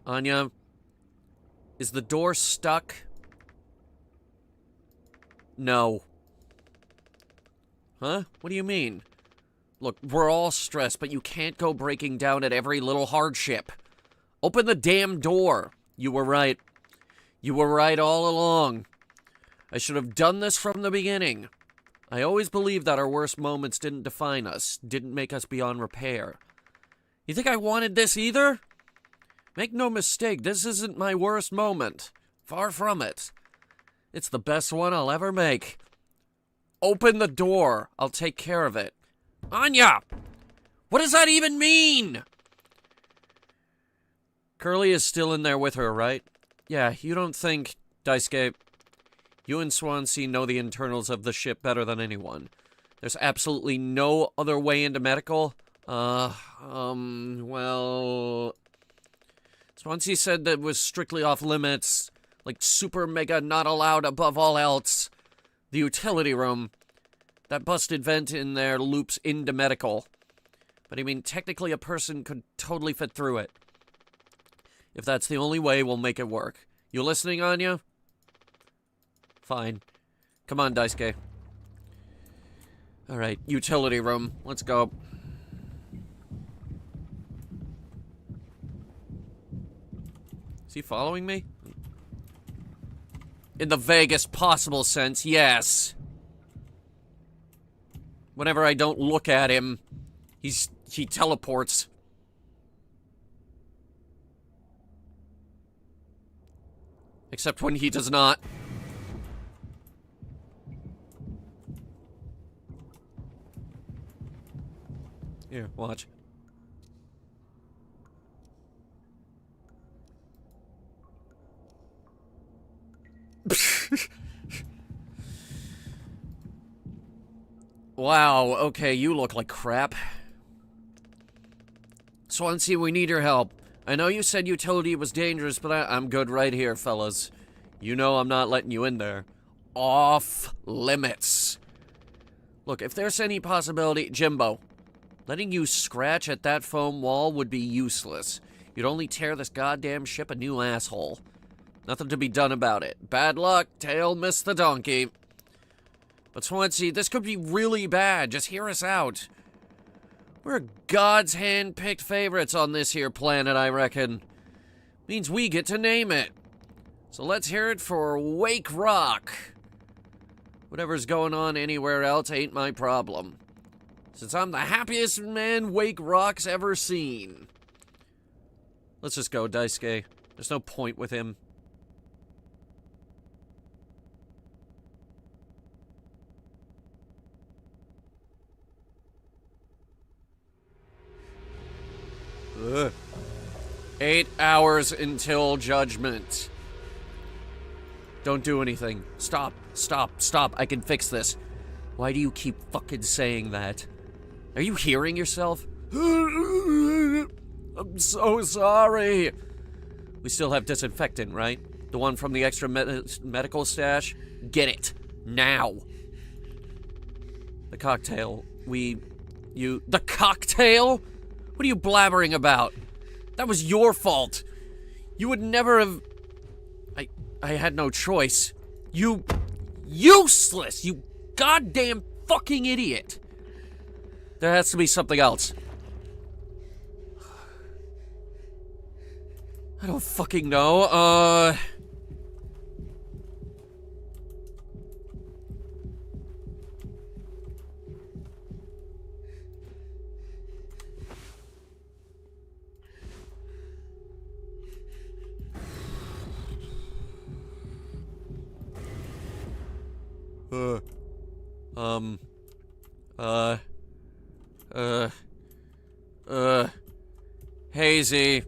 Anya, is the door stuck? No. Huh? What do you mean? Look, we're all stressed, but you can't go breaking down at every little hardship. Open the damn door. You were right. You were right all along. I should have done this from the beginning. I always believed that our worst moments didn't define us, didn't make us beyond repair. You think I wanted this either? Make no mistake, this isn't my worst moment. Far from it. It's the best one I'll ever make. Open the door. I'll take care of it. Anya! What does that even mean? Curly is still in there with her, right? Yeah, you don't think, Daisuke, you and Swansea know the internals of the ship better than anyone. There's absolutely no other way into medical? Well... Swansea said that it was strictly off limits, like super mega not allowed above all else. The utility room. That busted vent in there loops into medical. But I mean, technically a person could totally fit through it. If that's the only way, we'll make it work. You listening, Anya? Fine. Come on, Daisuke. Alright, utility room. Let's go. Is he following me? In the vaguest possible sense, yes. Whenever I don't look at him, he teleports. Except when he does not. Here, watch. Wow, okay, you look like crap. Swansea, we need your help. I know you said utility was dangerous, but I'm good right here, fellas. You know I'm not letting you in there. Off limits. Look, if there's any possibility... Jimbo, letting you scratch at that foam wall would be useless. You'd only tear this goddamn ship a new asshole. Nothing to be done about it. Bad luck, tail missed the donkey. But Swansea, this could be really bad. Just hear us out. We're God's hand-picked favorites on this here planet, I reckon. Means we get to name it. So let's hear it for Wake Rock. Whatever's going on anywhere else ain't my problem. Since I'm the happiest man Wake Rock's ever seen. Let's just go, Daisuke. There's no point with him. Ugh. 8 hours until judgment. Don't do anything. Stop, stop, stop. I can fix this. Why do you keep fucking saying that? Are you hearing yourself? I'm so sorry. We still have disinfectant, right? The one from the extra medical stash? Get it. Now. The cocktail. The cocktail? What are you blabbering about? That was your fault. You would never have... I had no choice. You... Useless! You goddamn fucking idiot! There has to be something else. I don't fucking know, Hazy.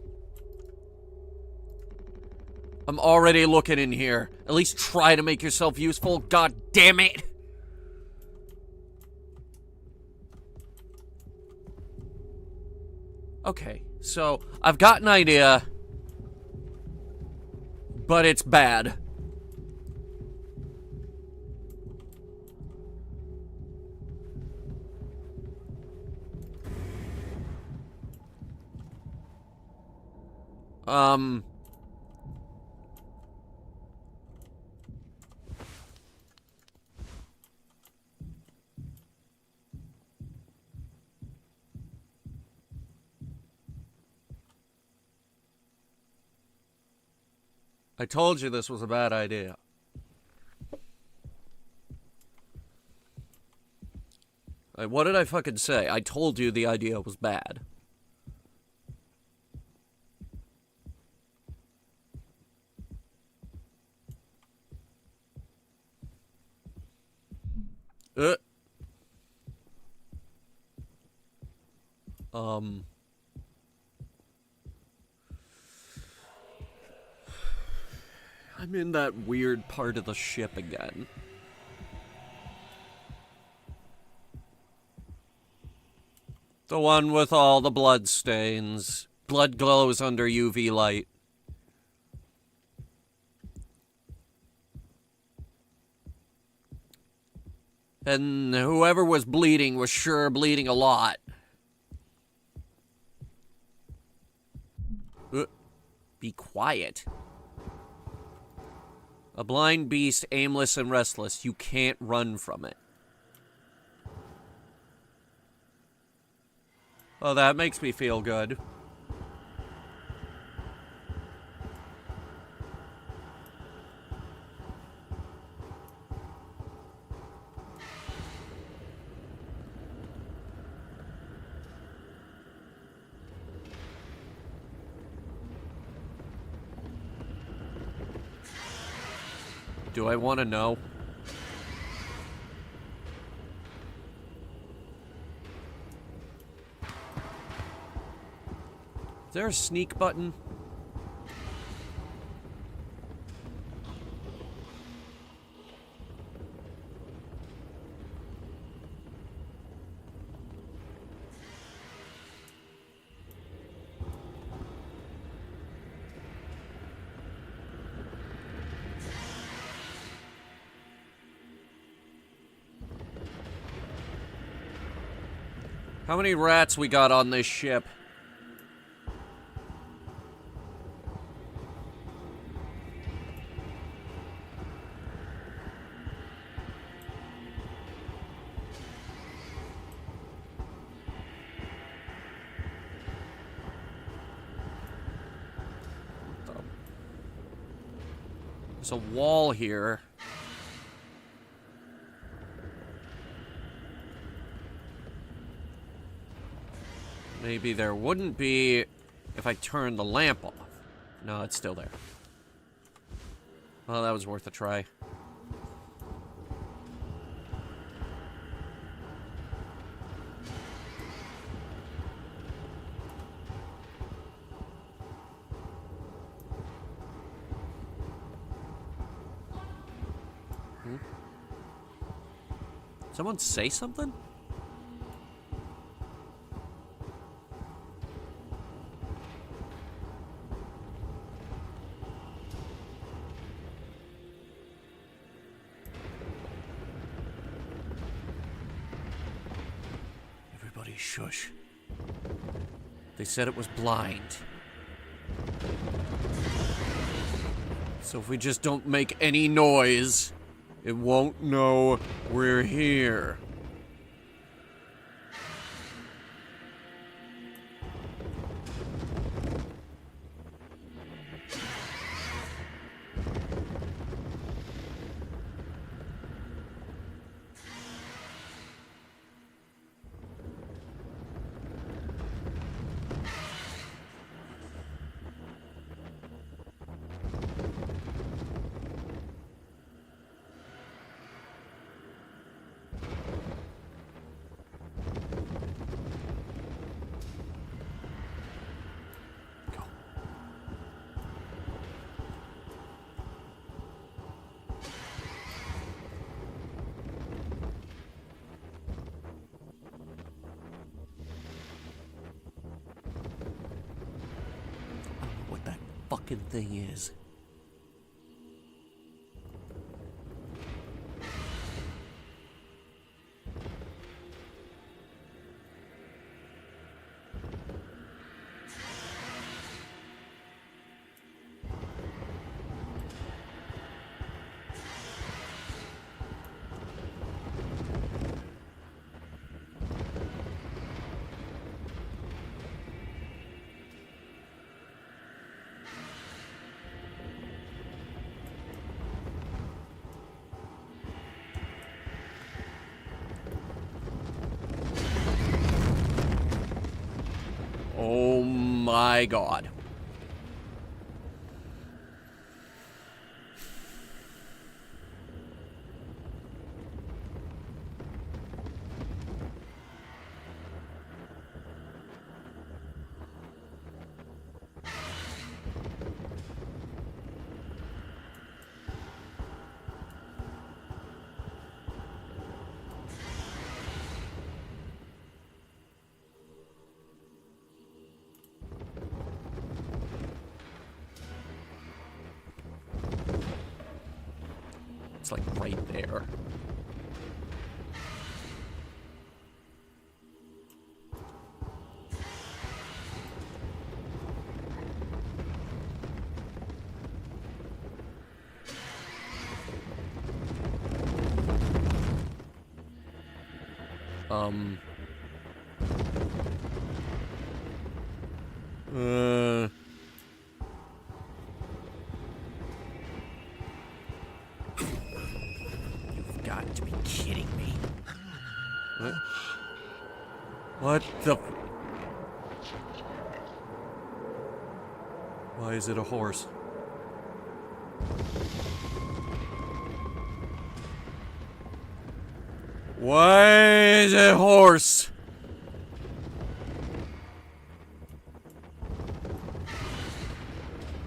I'm already looking in here. At least try to make yourself useful. God damn it! Okay, so I've got an idea, but it's bad. I told you this was a bad idea. What did I fucking say? I told you the idea was bad. I'm in that weird part of the ship again. The one with all the blood stains. Blood glows under UV light. And whoever was bleeding was sure bleeding a lot. Be quiet. A blind beast, aimless and restless. You can't run from it. Oh, that makes me feel good. Do I want to know? Is there a sneak button? How many rats we got on this ship? There's a wall here. Maybe there wouldn't be if I turned the lamp off. No, it's still there. Well, that was worth a try. Someone say something? Everybody shush. They said it was blind. So if we just don't make any noise, it won't know we're here. Fucking thing is. Oh my God. It's like right there. You've got to be kidding me. What? What the... Why is it a horse? Why is it a horse?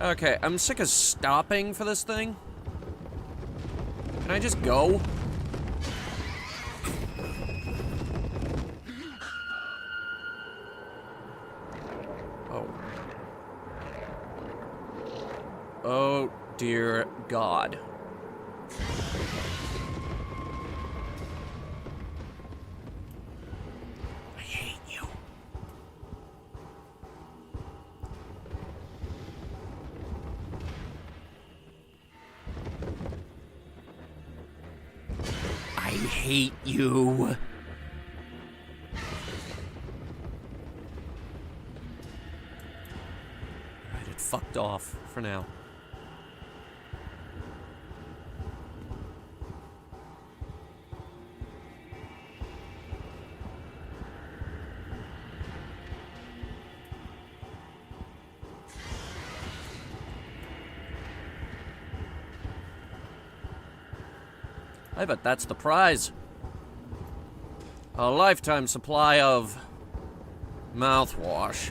Okay, I'm sick of stopping for this thing. Can I just go? Oh. Oh, dear God. I hate you. I hate you. Alright, it fucked off for now. I bet that's the prize. A lifetime supply of mouthwash.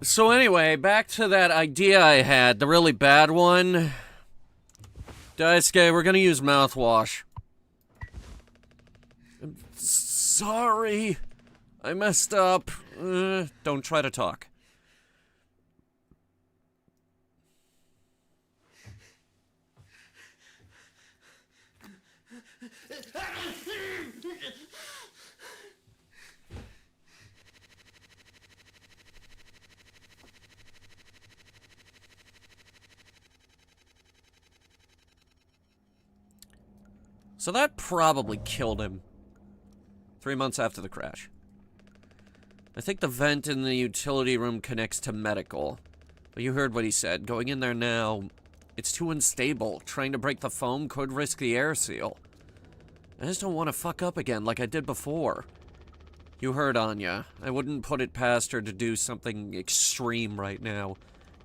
So anyway, back to that idea I had, the really bad one. Daisuke, we're gonna use mouthwash. I'm sorry. I messed up. Don't try to talk. So that probably killed him. 3 months after the crash. I think the vent in the utility room connects to medical. But you heard what he said. Going in there now, it's too unstable. Trying to break the foam could risk the air seal. I just don't want to fuck up again like I did before. You heard Anya. I wouldn't put it past her to do something extreme right now.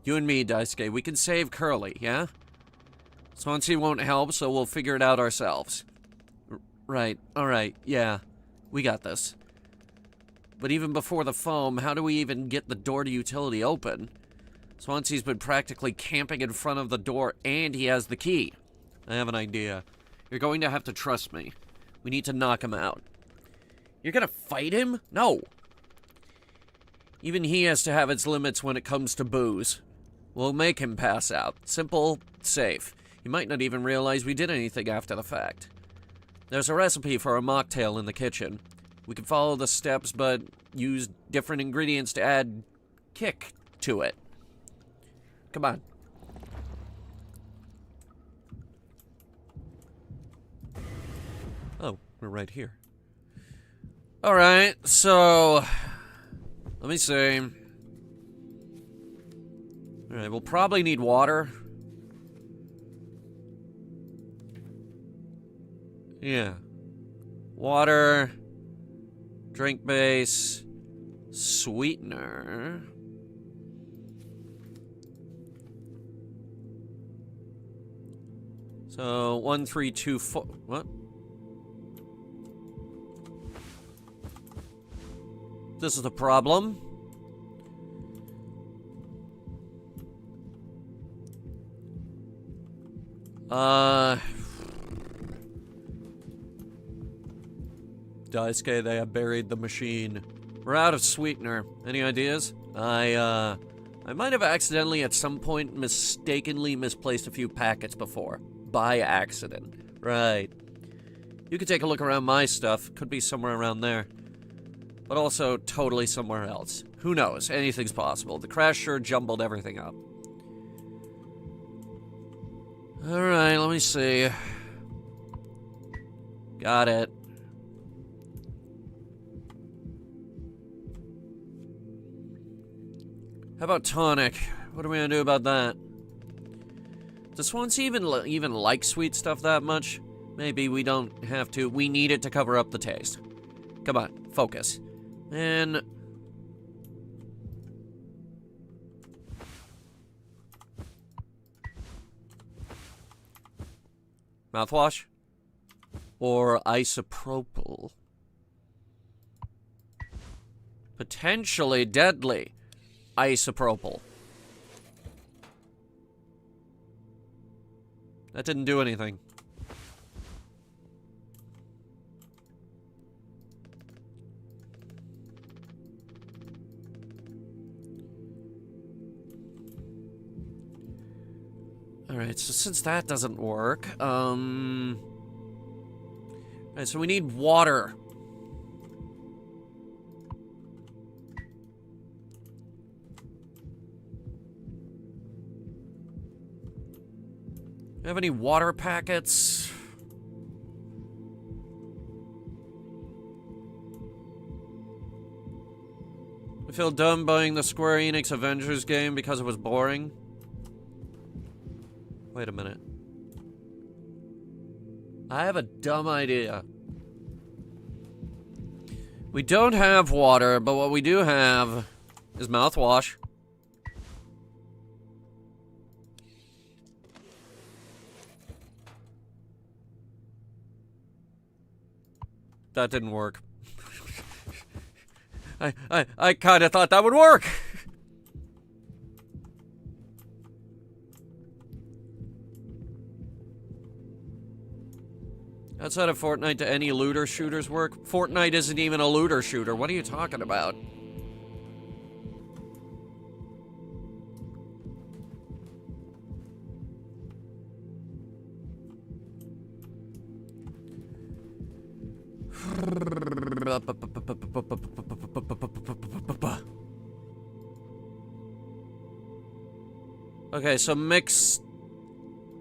You and me, Daisuke, we can save Curly, yeah? Swansea won't help, so we'll figure it out ourselves. Right, alright, yeah. We got this. But even before the foam, how do we even get the door to utility open? Swansea's been practically camping in front of the door, and he has the key. I have an idea. You're going to have to trust me. We need to knock him out. You're gonna fight him? No. Even he has to have its limits when it comes to booze. We'll make him pass out. Simple, safe. He might not even realize we did anything after the fact. There's a recipe for a mocktail in the kitchen. We can follow the steps, but use different ingredients to add kick to it. Come on. Oh, we're right here. Alright, so... let me see. Alright, we'll probably need water. Yeah. Water... drink base, sweetener. So 1, 3, 2, 4. What? This is the problem. Daisuke, they have buried the machine. We're out of sweetener. Any ideas? I might have accidentally at some point mistakenly misplaced a few packets before. By accident. Right. You could take a look around my stuff. Could be somewhere around there. But also totally somewhere else. Who knows? Anything's possible. The crash sure jumbled everything up. Alright, let me see. Got it. How about tonic? What are we gonna do about that? Does Swansea even like sweet stuff that much? Maybe we don't have to. We need it to cover up the taste. Come on, focus. And... mouthwash? Or isopropyl? Potentially deadly. Isopropyl. That didn't do anything. Alright, so since that doesn't work, alright, so we need water. Have any water packets? I feel dumb buying the Square Enix Avengers game because it was boring. Wait a minute. I have a dumb idea. We don't have water, but what we do have is mouthwash. That didn't work. I kind of thought that would work. Outside of Fortnite, do any looter shooters work? Fortnite isn't even a looter shooter. What are you talking about? Okay, so mix...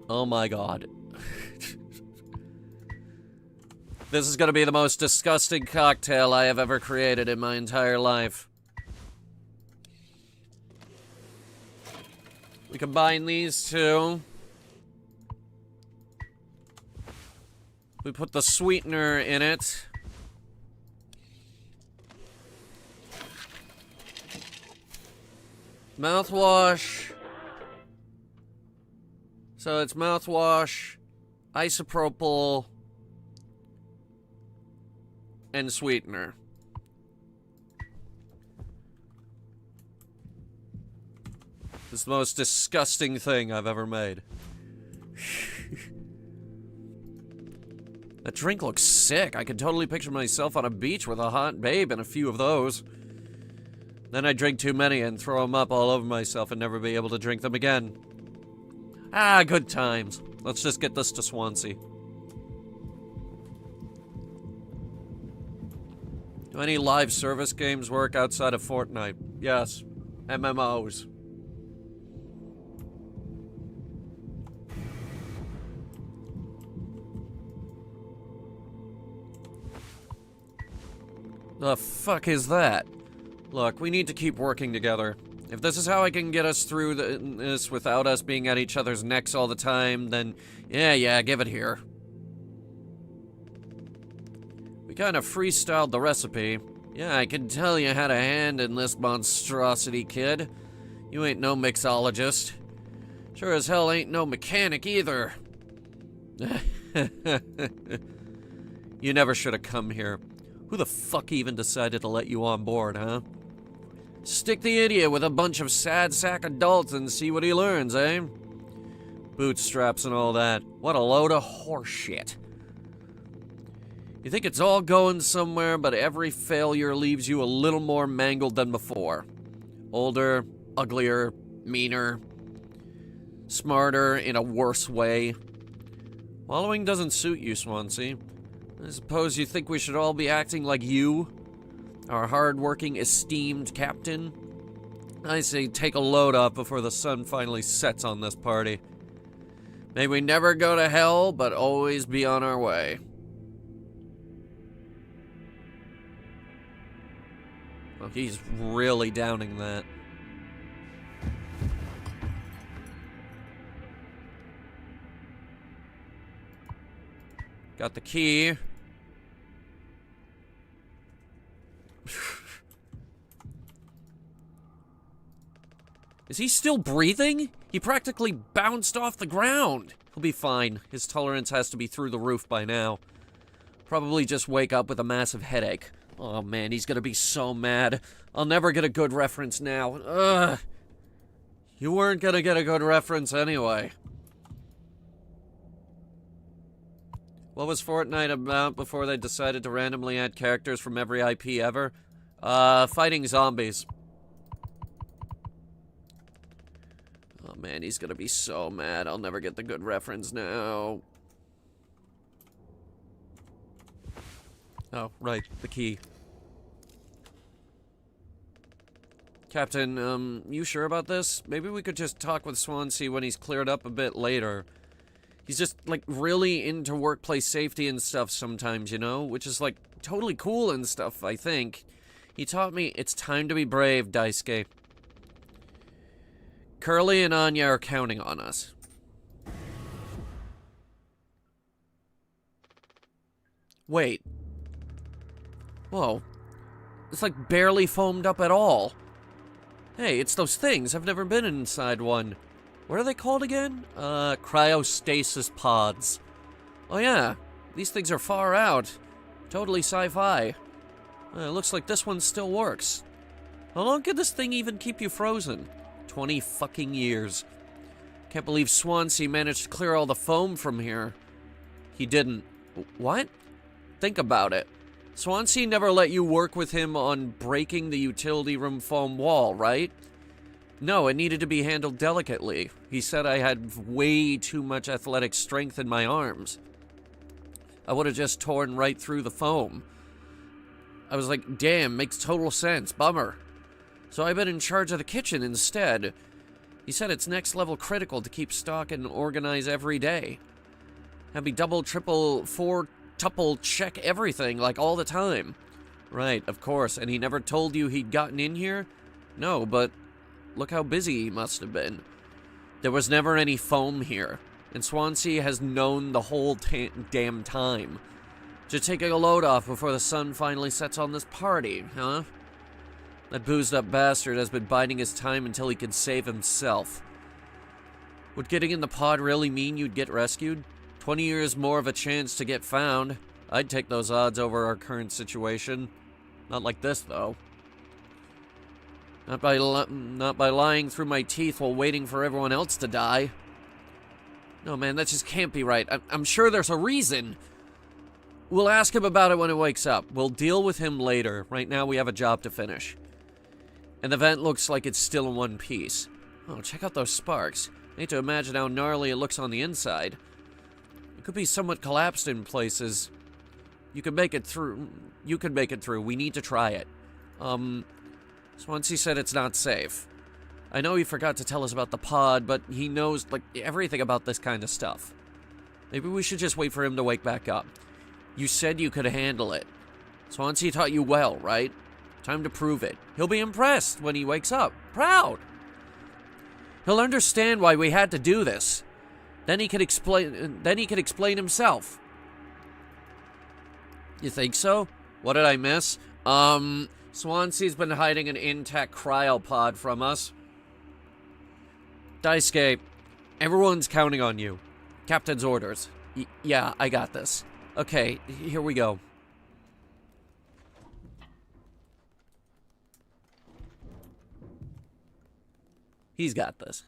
oh my god. This is gonna be the most disgusting cocktail I have ever created in my entire life. We combine these two. We put the sweetener in it. Mouthwash. So it's mouthwash, isopropyl, and sweetener. This is the most disgusting thing I've ever made. That drink looks sick. I could totally picture myself on a beach with a hot babe and a few of those. Then I'd drink too many and throw them up all over myself and never be able to drink them again. Ah, good times. Let's just get this to Swansea. Do any live service games work outside of Fortnite? Yes. MMOs. The fuck is that? Look, we need to keep working together. If this is how I can get us through this without us being at each other's necks all the time, then yeah, give it here. We kind of freestyled the recipe. Yeah, I can tell you had a hand in this monstrosity, kid. You ain't no mixologist. Sure as hell ain't no mechanic either. You never should have come here. Who the fuck even decided to let you on board, huh? Stick the idiot with a bunch of sad sack adults and see what he learns, eh? Bootstraps and all that. What a load of horseshit. You think it's all going somewhere, but every failure leaves you a little more mangled than before. Older, uglier, meaner, smarter in a worse way. Wallowing doesn't suit you, Swansea. I suppose you think we should all be acting like you, our hard-working, esteemed captain? I say take a load off before the sun finally sets on this party. May we never go to hell, but always be on our way. Well, he's really downing that. Got the key. Is he still breathing? He practically bounced off the ground. He'll be fine. His tolerance has to be through the roof by now. Probably just wake up with a massive headache. Oh man, he's gonna be so mad. I'll never get a good reference now. Ugh. You weren't gonna get a good reference anyway. What was Fortnite about before they decided to randomly add characters from every IP ever? Fighting zombies. Oh man, he's gonna be so mad. I'll never get the good reference now. Oh, right, the key. Captain, you sure about this? Maybe we could just talk with Swansea when he's cleared up a bit later. He's just, like, really into workplace safety and stuff sometimes, you know? Which is, like, totally cool and stuff, I think. He taught me it's time to be brave, Daisuke. Curly and Anya are counting on us. Wait. Whoa. It's like barely foamed up at all. Hey, it's those things. I've never been inside one. What are they called again? Cryostasis pods. Oh yeah, these things are far out. Totally sci-fi. It looks like this one still works. How long could this thing even keep you frozen? 20 fucking years. Can't believe Swansea managed to clear all the foam from here. He didn't. What? Think about it. Swansea never let you work with him on breaking the utility room foam wall, right? No, it needed to be handled delicately. He said I had way too much athletic strength in my arms. I would have just torn right through the foam. I was like, damn, makes total sense, bummer. So I've been in charge of the kitchen instead. He said it's next level critical to keep stock and organize every day. Have me double, triple, four-tuple check everything, like all the time. Right, of course, and he never told you he'd gotten in here? No, but look how busy he must have been. There was never any foam here, and Swansea has known the whole damn time. Just taking a load off before the sun finally sets on this party, huh? That boozed up bastard has been biding his time until he can save himself. Would getting in the pod really mean you'd get rescued? 20 years more of a chance to get found. I'd take those odds over our current situation. Not like this, though. Not by lying through my teeth while waiting for everyone else to die. No, man, that just can't be right. I'm sure there's a reason. We'll ask him about it when he wakes up. We'll deal with him later. Right now, we have a job to finish. And the vent looks like it's still in one piece. Oh, check out those sparks. I hate to imagine how gnarly it looks on the inside. It could be somewhat collapsed in places. You could make it through. We need to try it. Swansea said it's not safe. I know he forgot to tell us about the pod, but he knows, like, everything about this kind of stuff. Maybe we should just wait for him to wake back up. You said you could handle it. Swansea taught you well, right? Time to prove it. He'll be impressed when he wakes up. Proud. He'll understand why we had to do this. Then he could explain himself. You think so? What did I miss? Swansea's been hiding an intact cryopod from us. Daisuke, everyone's counting on you. Captain's orders. Yeah, I got this. Okay, here we go. He's got this.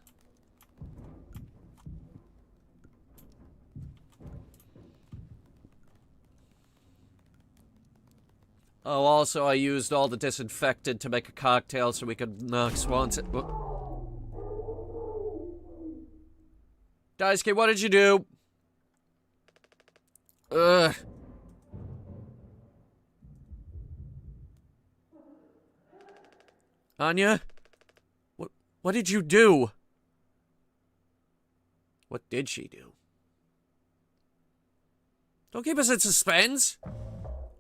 Oh, also, I used all the disinfectant to make a cocktail so we could knock Swanson. Daisuke, what did you do? Ugh. Anya? What did you do? What did she do? Don't keep us in suspense.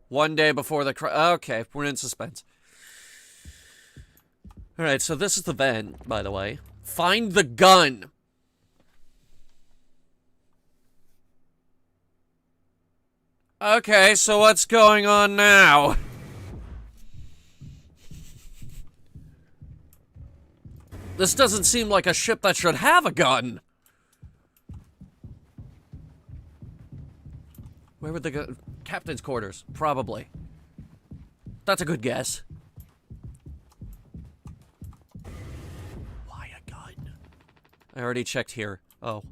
One day before the okay, we're in suspense. Alright, so this is the vent, by the way. Find the gun! Okay, so what's going on now? This doesn't seem like a ship that should have a gun. Where would the gun? Captain's quarters, probably. That's a good guess. Why a gun? I already checked here. Oh.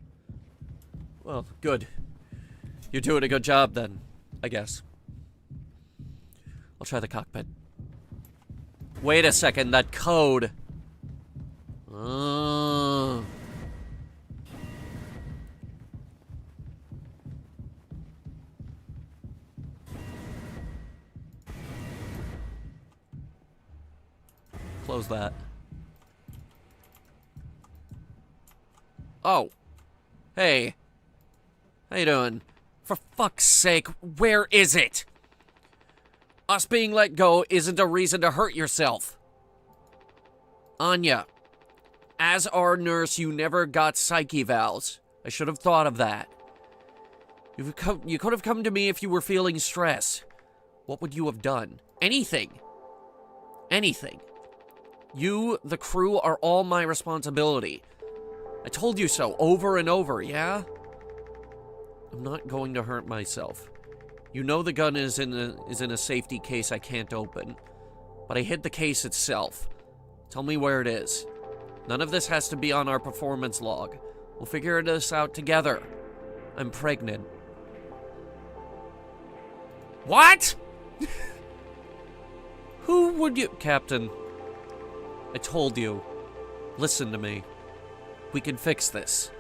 Well, good. You're doing a good job then, I guess. I'll try the cockpit. Wait a second, that code. Close that. Oh. Hey. How you doing? For fuck's sake, where is it? Us being let go isn't a reason to hurt yourself. Anya. As our nurse, you never got psych evals. I should have thought of that. You could have come to me if you were feeling stress. What would you have done? Anything. Anything. You, the crew, are all my responsibility. I told you so over and over, yeah? I'm not going to hurt myself. You know the gun is in a safety case I can't open. But I hid the case itself. Tell me where it is. None of this has to be on our performance log. We'll figure this out together. I'm pregnant. What? Who would you... Captain, I told you. Listen to me. We can fix this.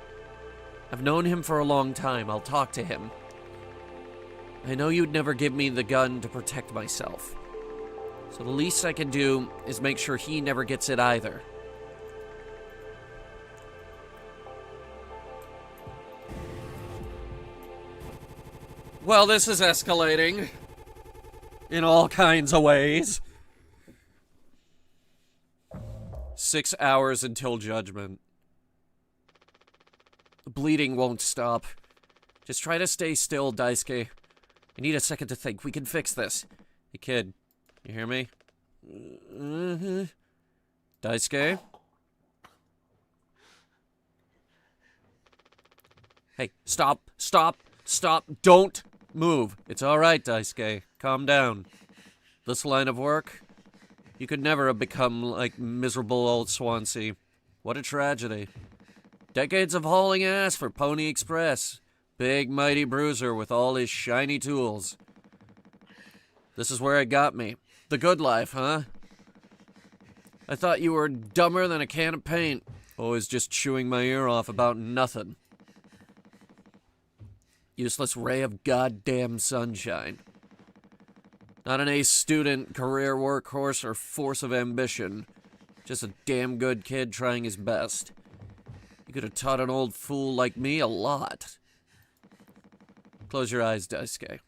I've known him for a long time. I'll talk to him. I know you'd never give me the gun to protect myself. So the least I can do is make sure he never gets it either. Well, this is escalating. In all kinds of ways. 6 hours until judgment. The bleeding won't stop. Just try to stay still, Daisuke. I need a second to think. We can fix this. Hey, kid. You hear me? Daisuke? Hey, stop. Stop. Stop. Don't move. It's alright, Daisuke. Calm down. This line of work, you could never have become like miserable old Swansea. What a tragedy. Decades of hauling ass for Pony Express. Big mighty bruiser with all his shiny tools. This is where it got me. The good life, huh? I thought you were dumber than a can of paint. Always just chewing my ear off about nothing. Useless ray of goddamn sunshine. Not an ace student, career workhorse, or force of ambition. Just a damn good kid trying his best. You could have taught an old fool like me a lot. Close your eyes, Daisuke.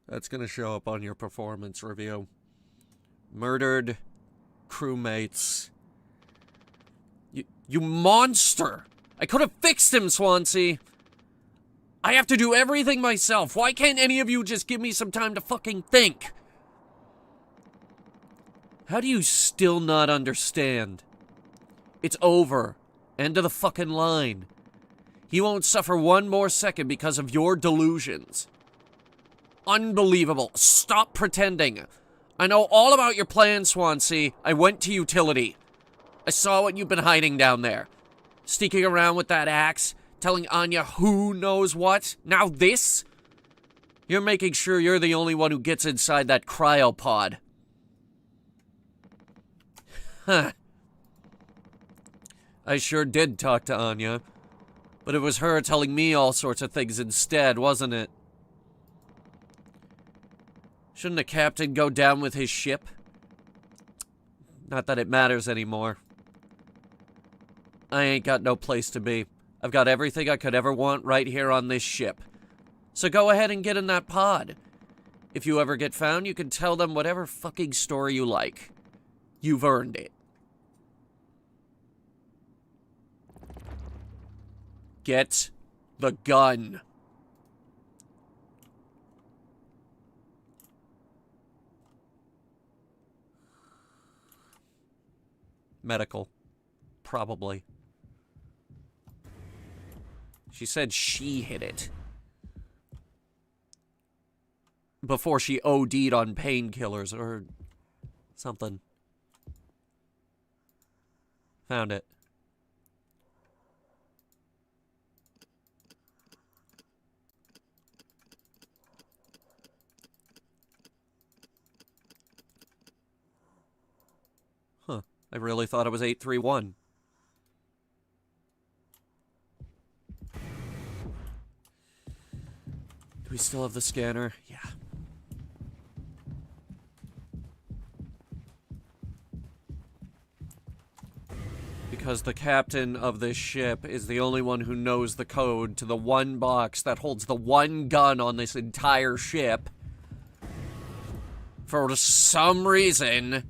That's gonna show up on your performance review. Murdered crewmates. You monster! I could have fixed him, Swansea! I have to do everything myself. Why can't any of you just give me some time to fucking think? How do you still not understand? It's over. End of the fucking line. He won't suffer one more second because of your delusions. Unbelievable. Stop pretending. I know all about your plan, Swansea. I went to utility. I saw what you've been hiding down there. Sneaking around with that axe, telling Anya who knows what. Now this? You're making sure you're the only one who gets inside that cryopod. Huh. I sure did talk to Anya. But it was her telling me all sorts of things instead, wasn't it? Shouldn't a captain go down with his ship? Not that it matters anymore. I ain't got no place to be. I've got everything I could ever want right here on this ship. So go ahead and get in that pod. If you ever get found, you can tell them whatever fucking story you like. You've earned it. Get the gun. Medical. Probably. She said she hit it. Before she OD'd on painkillers or something. Found it. Huh. I really thought it was 831. Do we still have the scanner? Yeah. Because the captain of this ship is the only one who knows the code to the one box that holds the one gun on this entire ship. For some reason.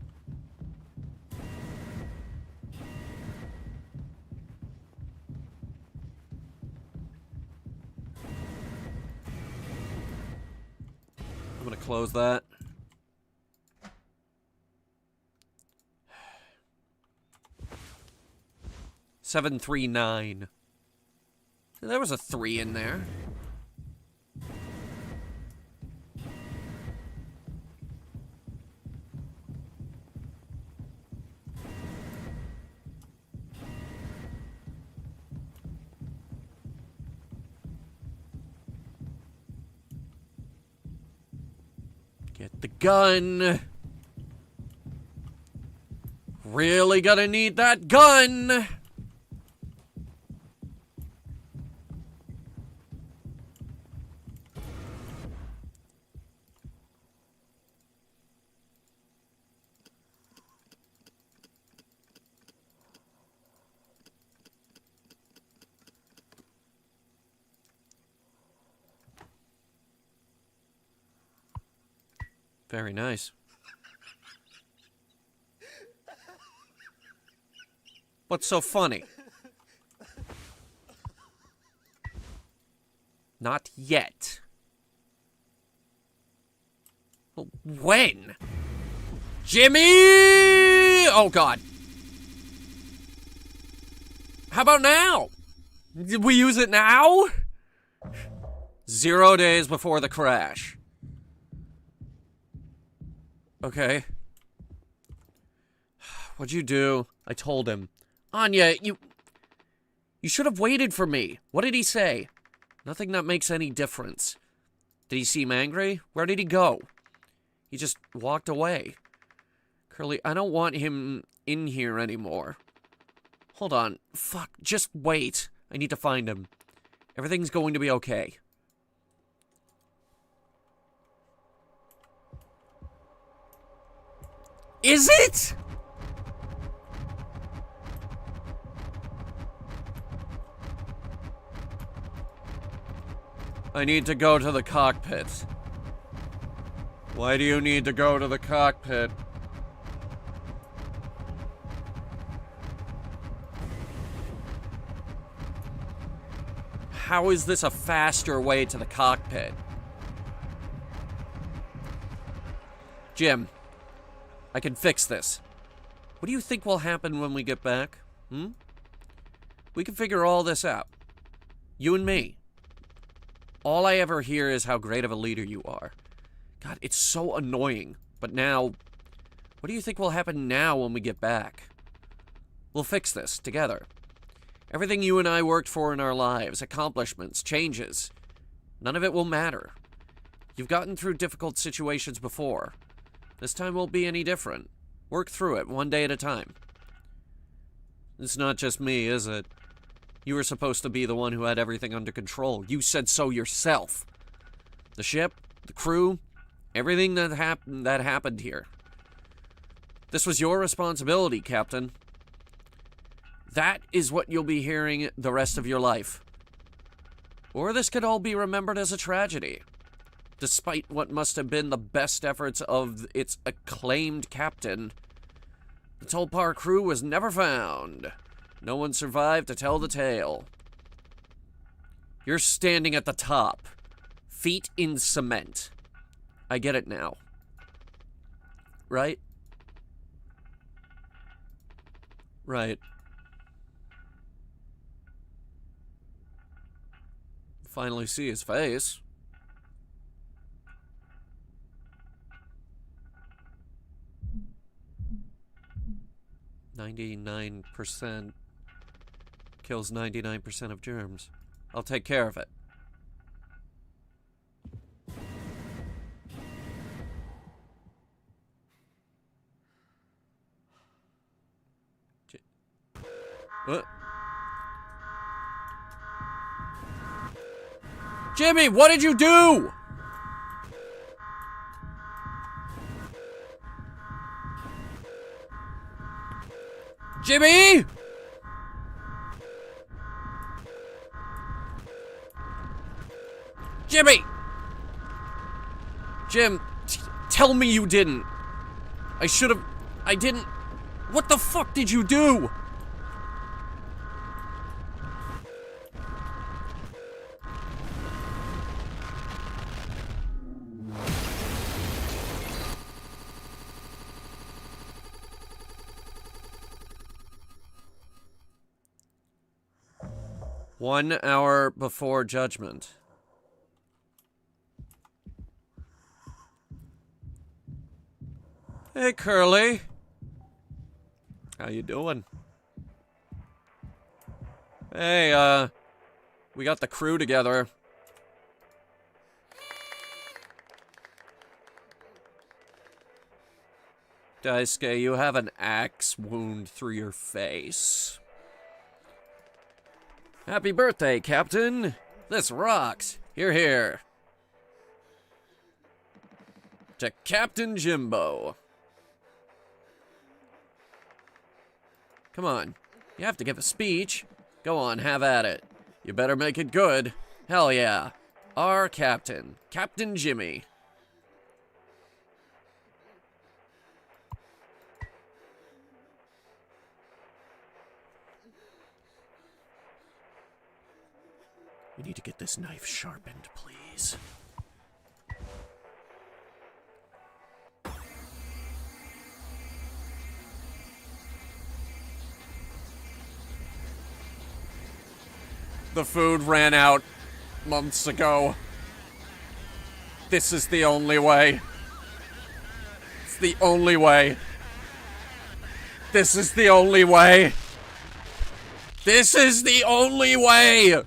I'm gonna close that. $739. There was a 3 in there. Get the gun. Really gonna need that gun. Very nice. What's so funny? Not yet. Well, when? Jimmy! Oh, God. How about now? Did we use it now? 0 days before the crash. Okay. What'd you do? I told him. Anya, you should have waited for me. What did he say? Nothing that makes any difference. Did he seem angry? Where did he go? He just walked away. Curly, I don't want him in here anymore. Hold on. Fuck, just wait. I need to find him. Everything's going to be okay. Is it? I need to go to the cockpit. Why do you need to go to the cockpit? How is this a faster way to the cockpit? Jim. I can fix this. What do you think will happen when we get back? We can figure all this out. You and me. All I ever hear is how great of a leader you are. God, it's so annoying. But now, what do you think will happen now when we get back? We'll fix this together. Everything you and I worked for in our lives, accomplishments, changes, none of it will matter. You've gotten through difficult situations before. This time won't be any different. Work through it one day at a time. It's not just me, is it? You were supposed to be the one who had everything under control. You said so yourself. The ship, the crew, everything that happened here. This was your responsibility, Captain. That is what you'll be hearing the rest of your life. Or this could all be remembered as a tragedy. Despite what must have been the best efforts of its acclaimed captain, the Tulpar crew was never found. No one survived to tell the tale. You're standing at the top, feet in cement. I get it now. Right? Right. Finally see his face. %. Kills 99% of germs. I'll take care of it. What? Jimmy, what did you do? Jimmy! Jimmy! Jim, tell me you didn't. I didn't. What the fuck did you do? One hour before judgment. Hey, Curly. How you doing? Hey, we got the crew together. Daisuke, you have an axe wound through your face. Happy birthday, Captain! This rocks! Hear, hear. To Captain Jimbo. Come on, you have to give a speech. Go on, have at it. You better make it good. Hell yeah. Our captain, Captain Jimmy. We need to get this knife sharpened, please. The food ran out months ago. This is the only way. It's the only way. This is the only way. This is the only way!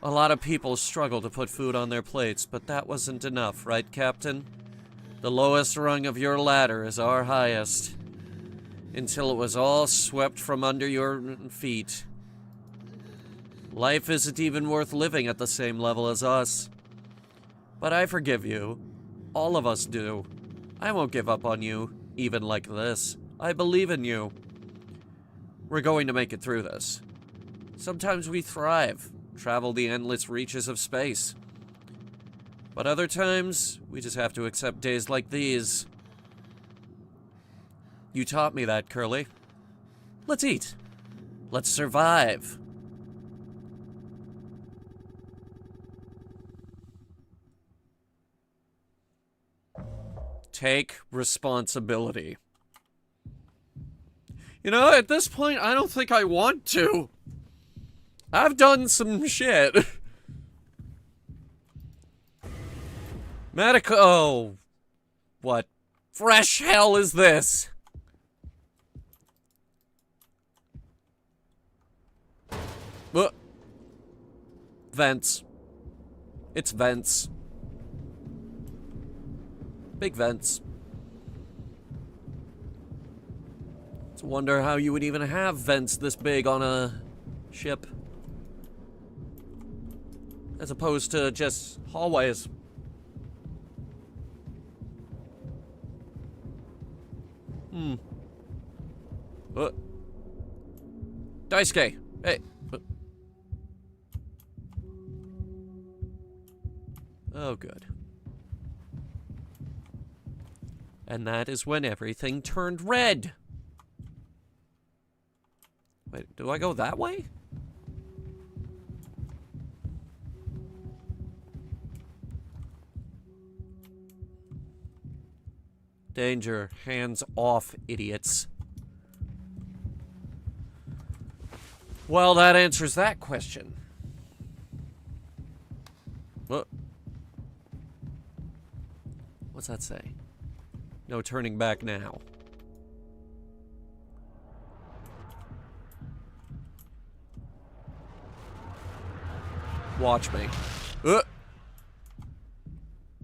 A lot of people struggle to put food on their plates, but that wasn't enough, right, Captain? The lowest rung of your ladder is our highest. Until it was all swept from under your feet. Life isn't even worth living at the same level as us. But I forgive you. All of us do. I won't give up on you, even like this. I believe in you. We're going to make it through this. Sometimes we thrive, travel the endless reaches of space. But other times, we just have to accept days like these. You taught me that, Curly. Let's eat. Let's survive. Take responsibility. You know, at this point, I don't think I want to. I've done some shit. Medical. Oh, what fresh hell is this? Vents. It's vents. Big vents. It's a wonder how you would even have vents this big on a ship. As opposed to just hallways. Daisuke! Hey! Oh, good. And that is when everything turned red! Wait, do I go that way? Danger. Hands off, idiots. Well, that answers that question. What's that say? No turning back now. Watch me.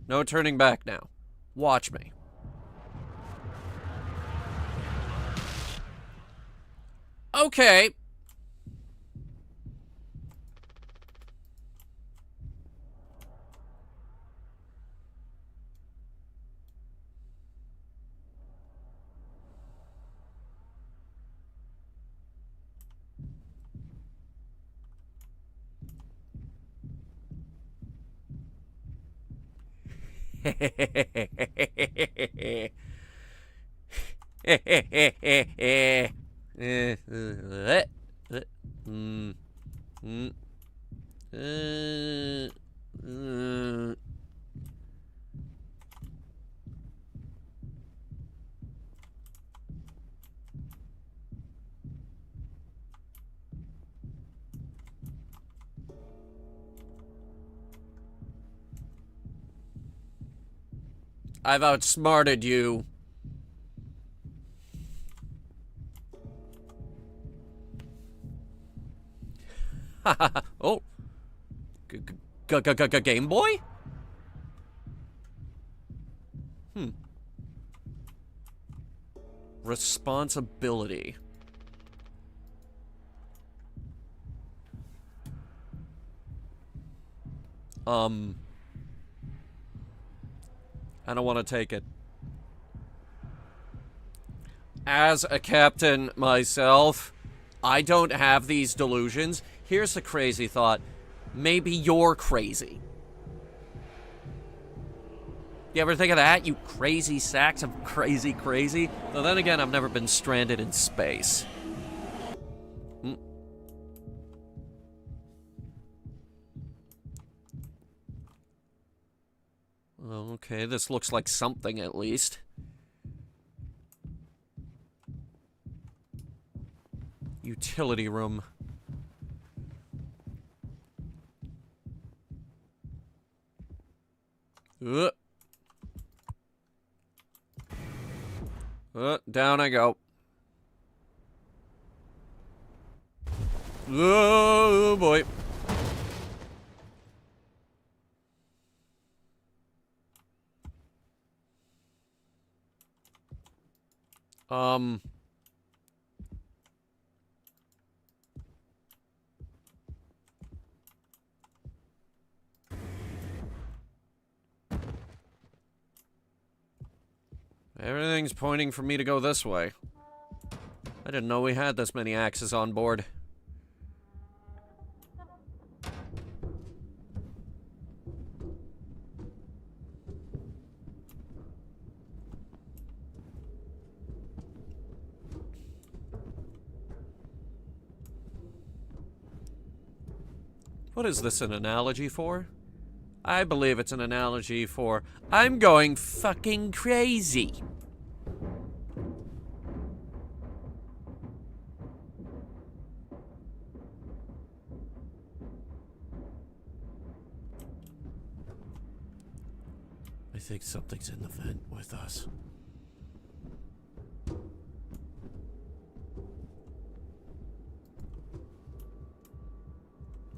No turning back now. Watch me. Okay. I've outsmarted you. Oh. Game Boy? Responsibility. I don't want to take it. As a captain myself, I don't have these delusions. Here's the crazy thought. Maybe you're crazy. You ever think of that? You crazy sacks of crazy. Though then again, I've never been stranded in space. Okay, this looks like something at least. Utility room. Down I go. Oh boy. Everything's pointing for me to go this way. I didn't know we had this many axes on board. What is this an analogy for? I believe it's an analogy for I'm going fucking crazy. think something's in the vent with us.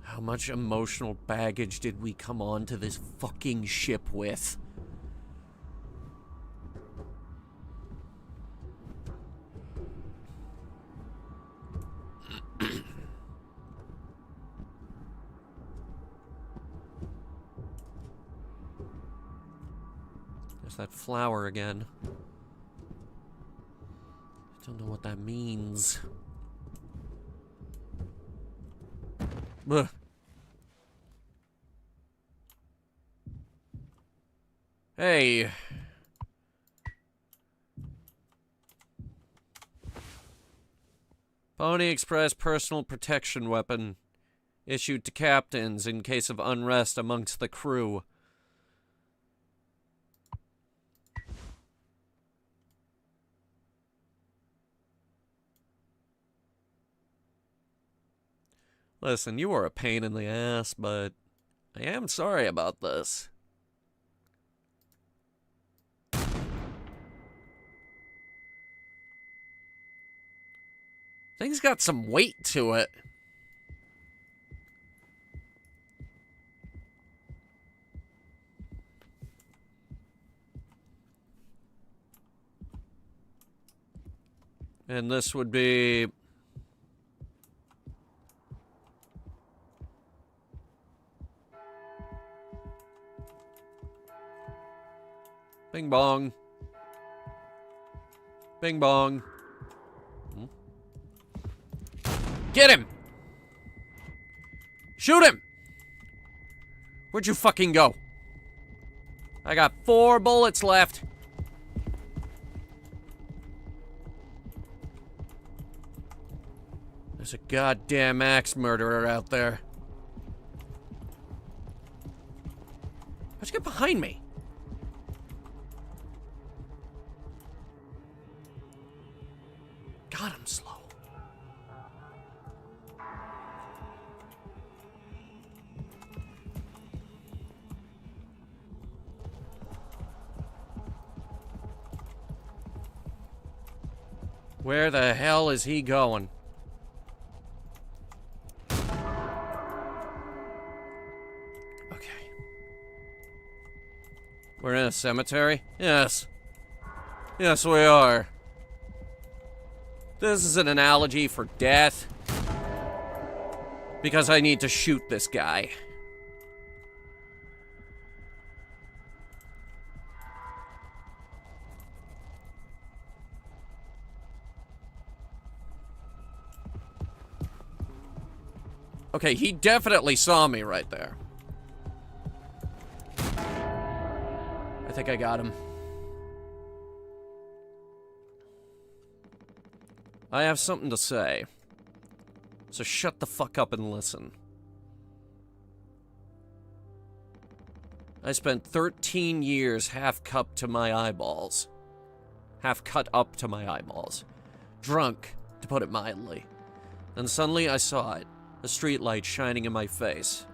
How much emotional baggage did we come on to this fucking ship with? There's that flower again. I don't know what that means. Ugh. Hey. Pony Express personal protection weapon. Issued to captains in case of unrest amongst the crew. Listen, you were a pain in the ass, but I am sorry about this. Thing's got some weight to it. And this would be... Bing bong. Bing bong. Get him! Shoot him! Where'd you fucking go? I got 4 bullets left. There's a goddamn axe murderer out there. How'd you get behind me? God, I'm slow. Where the hell is he going? Okay. We're in a cemetery? Yes. Yes, we are. This is an analogy for death. Because I need to shoot this guy. Okay, he definitely saw me right there. I think I got him. I have something to say. So shut the fuck up and listen. I spent 13 years half cupped to my eyeballs. Half cut up to my eyeballs. Drunk, to put it mildly. Then suddenly I saw it. A streetlight shining in my face.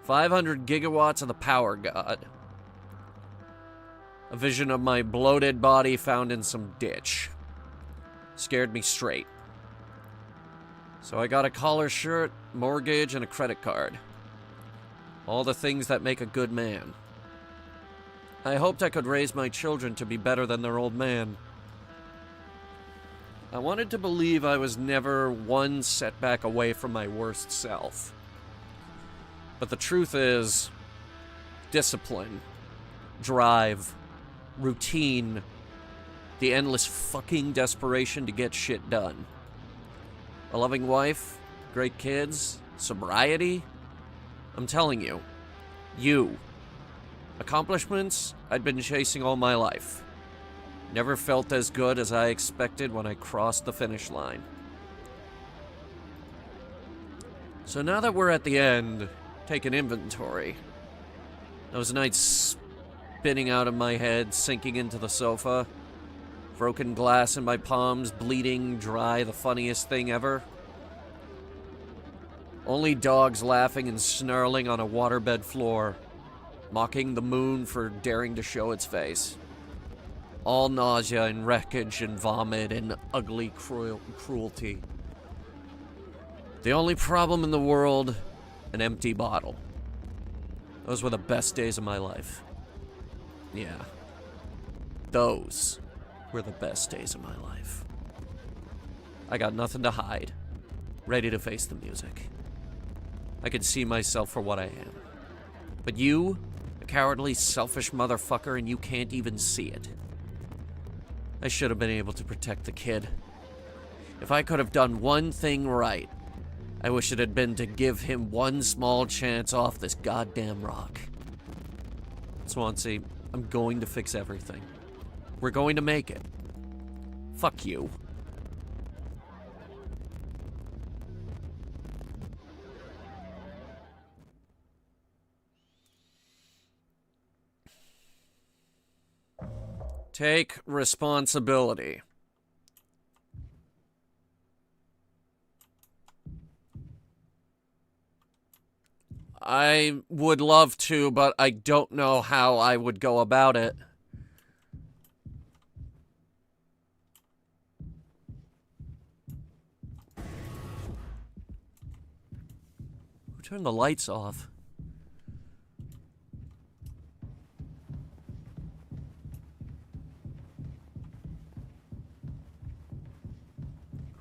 500 gigawatts of the power god. A vision of my bloated body found in some ditch. Scared me straight. So I got a collar shirt, mortgage, and a credit card. All the things that make a good man. I hoped I could raise my children to be better than their old man. I wanted to believe I was never one setback away from my worst self. But the truth is, discipline, drive, routine, the endless fucking desperation to get shit done. A loving wife, great kids, sobriety. I'm telling you. Accomplishments I'd been chasing all my life. Never felt as good as I expected when I crossed the finish line. So now that we're at the end, take an inventory. Those nights spinning out of my head, sinking into the sofa. Broken glass in my palms, bleeding dry, the funniest thing ever. Only dogs laughing and snarling on a waterbed floor. mocking the moon for daring to show its face. All nausea and wreckage and vomit and ugly cruelty. The only problem in the world, an empty bottle. Those were the best days of my life. Yeah. Those were the best days of my life. I got nothing to hide. Ready to face the music. I could see myself for what I am. But you, a cowardly, selfish motherfucker, and you can't even see it. I should have been able to protect the kid. If I could have done one thing right, I wish it had been to give him one small chance off this goddamn rock. Swansea, I'm going to fix everything. We're going to make it. Fuck you. Take responsibility. I would love to, but I don't know how I would go about it. Who turned the lights off?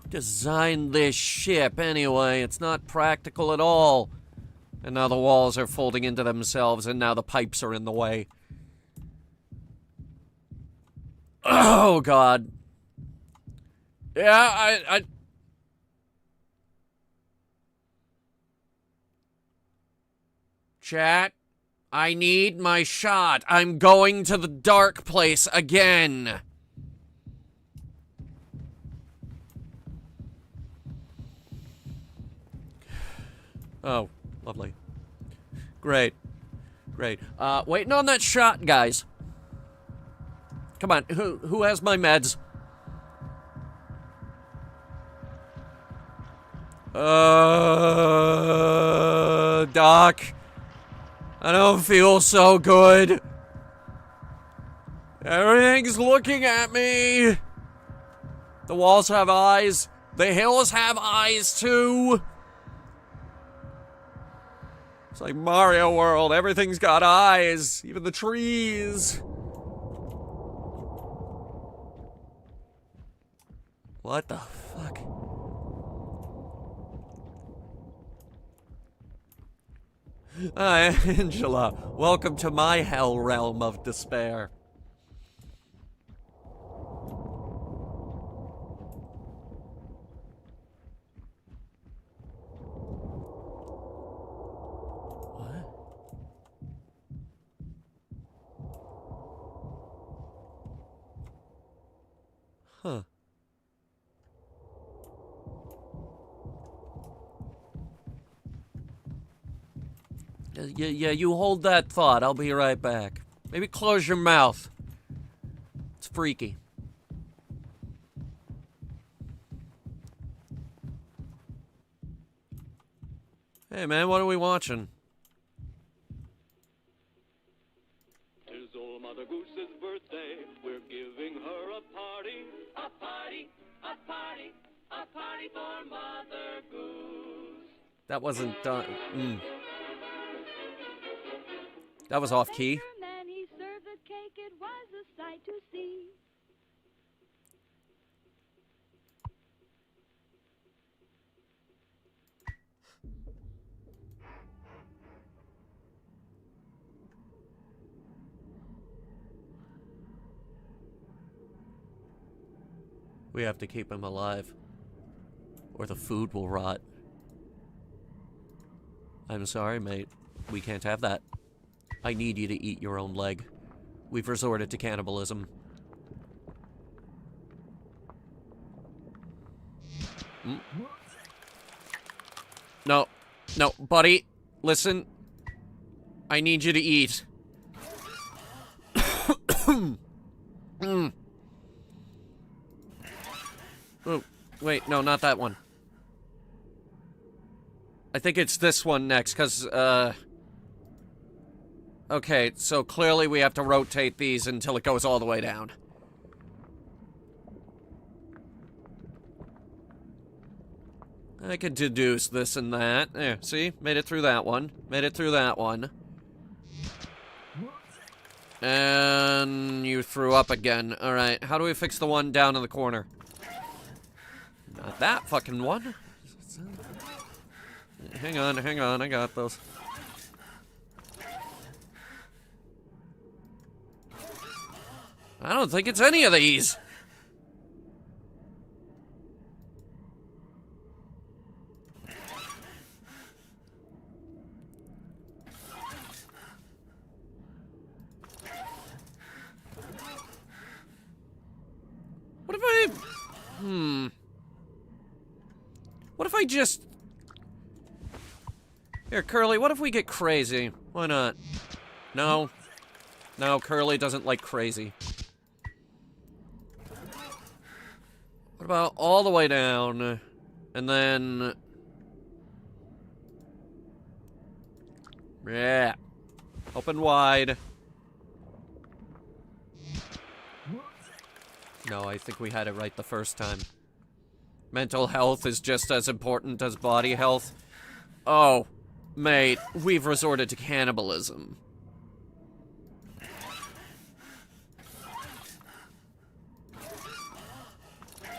Designed this ship anyway. It's not practical at all. And now the walls are folding into themselves, and now the pipes are in the way. Oh, God. Yeah, I... Chat, I need my shot. I'm going to the dark place again. Oh, lovely. Great. Great. Waiting on that shot, guys. Come on, who has my meds? Doc. I don't feel so good. Everything's looking at me. The walls have eyes. The hills have eyes, too. It's like Mario World. Everything's got eyes. Even the trees. What the fuck? Hi, Angela. Welcome to my hell realm of despair. Huh. Yeah, you hold that thought. I'll be right back. Maybe close your mouth. It's freaky. Hey, man, what are we watching? It's old Mother Goose's birthday. We're giving her a party. A party, a party, a party for Mother Goose. That wasn't done. That was off key. Man, he served the cake. It was a sight to see. We have to keep him alive, or the food will rot. I'm sorry, mate. We can't have that. I need you to eat your own leg. We've resorted to cannibalism. No. No, buddy. Listen. I need you to eat. Oh, wait, no, not that one. I think it's this one next, because, Okay, so clearly we have to rotate these until it goes all the way down. I could deduce this and that. There, see? Made it through that one. Made it through that one. And you threw up again. Alright, how do we fix the one down in the corner? Not that fucking one. Hang on, I got those. I don't think it's any of these. What if I... What if I just... Here, Curly, what if we get crazy? Why not? No. No, Curly doesn't like crazy. What about all the way down, and then... Yeah. Open wide. No, I think we had it right the first time. Mental health is just as important as body health. Oh, mate, we've resorted to cannibalism.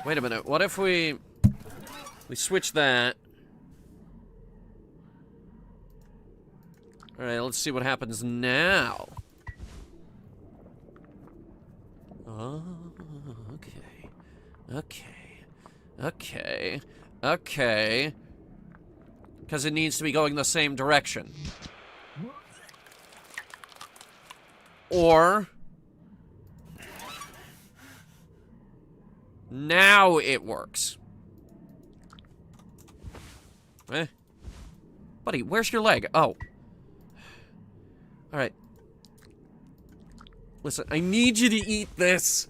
Wait a minute, what if we switch that? Alright, let's see what happens now. Oh, okay. Okay. Because it needs to be going the same direction. Or... Now it works. Eh? Buddy, where's your leg? Oh. Alright. Listen, I need you to eat this.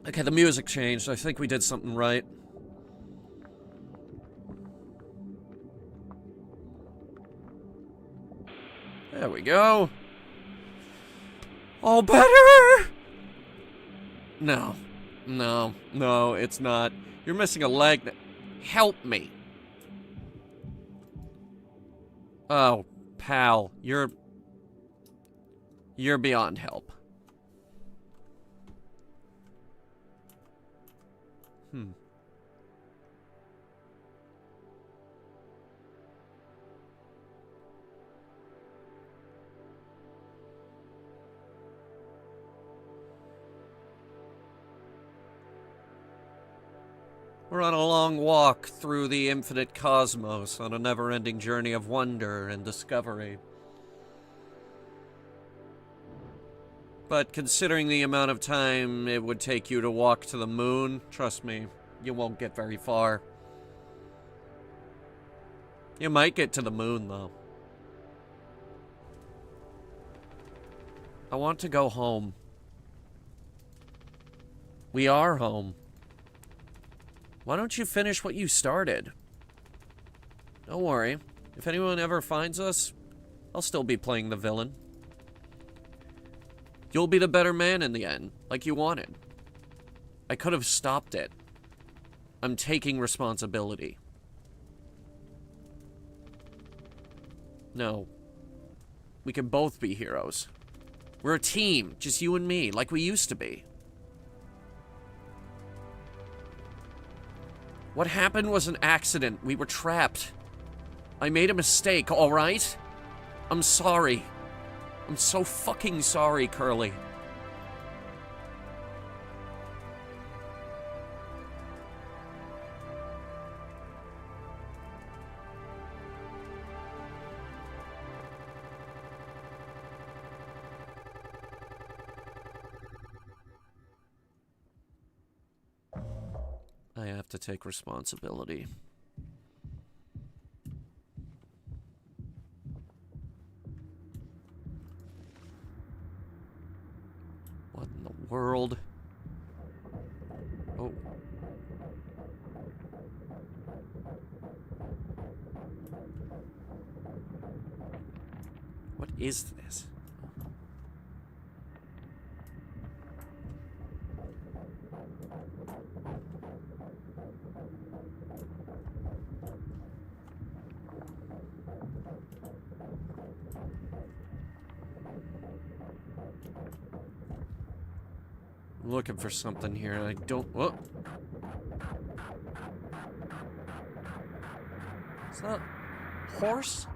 Okay, the music changed. I think we did something right. There we go. All better! No. No, it's not. You're missing a leg. Help me. Oh, pal. You're beyond help. We're on a long walk through the infinite cosmos, on a never-ending journey of wonder and discovery. But considering the amount of time it would take you to walk to the moon, trust me, you won't get very far. You might get to the moon, though. I want to go home. We are home. Why don't you finish what you started? Don't worry. If anyone ever finds us, I'll still be playing the villain. You'll be the better man in the end, like you wanted. I could have stopped it. I'm taking responsibility. No. We can both be heroes. We're a team, just you and me, like we used to be. What happened was an accident. We were trapped. I made a mistake, alright? I'm sorry. I'm so fucking sorry, Curly. I have to take responsibility. What in the world? Oh. is this? I'm looking for something here, and I don't... Whoa. Is that a horse?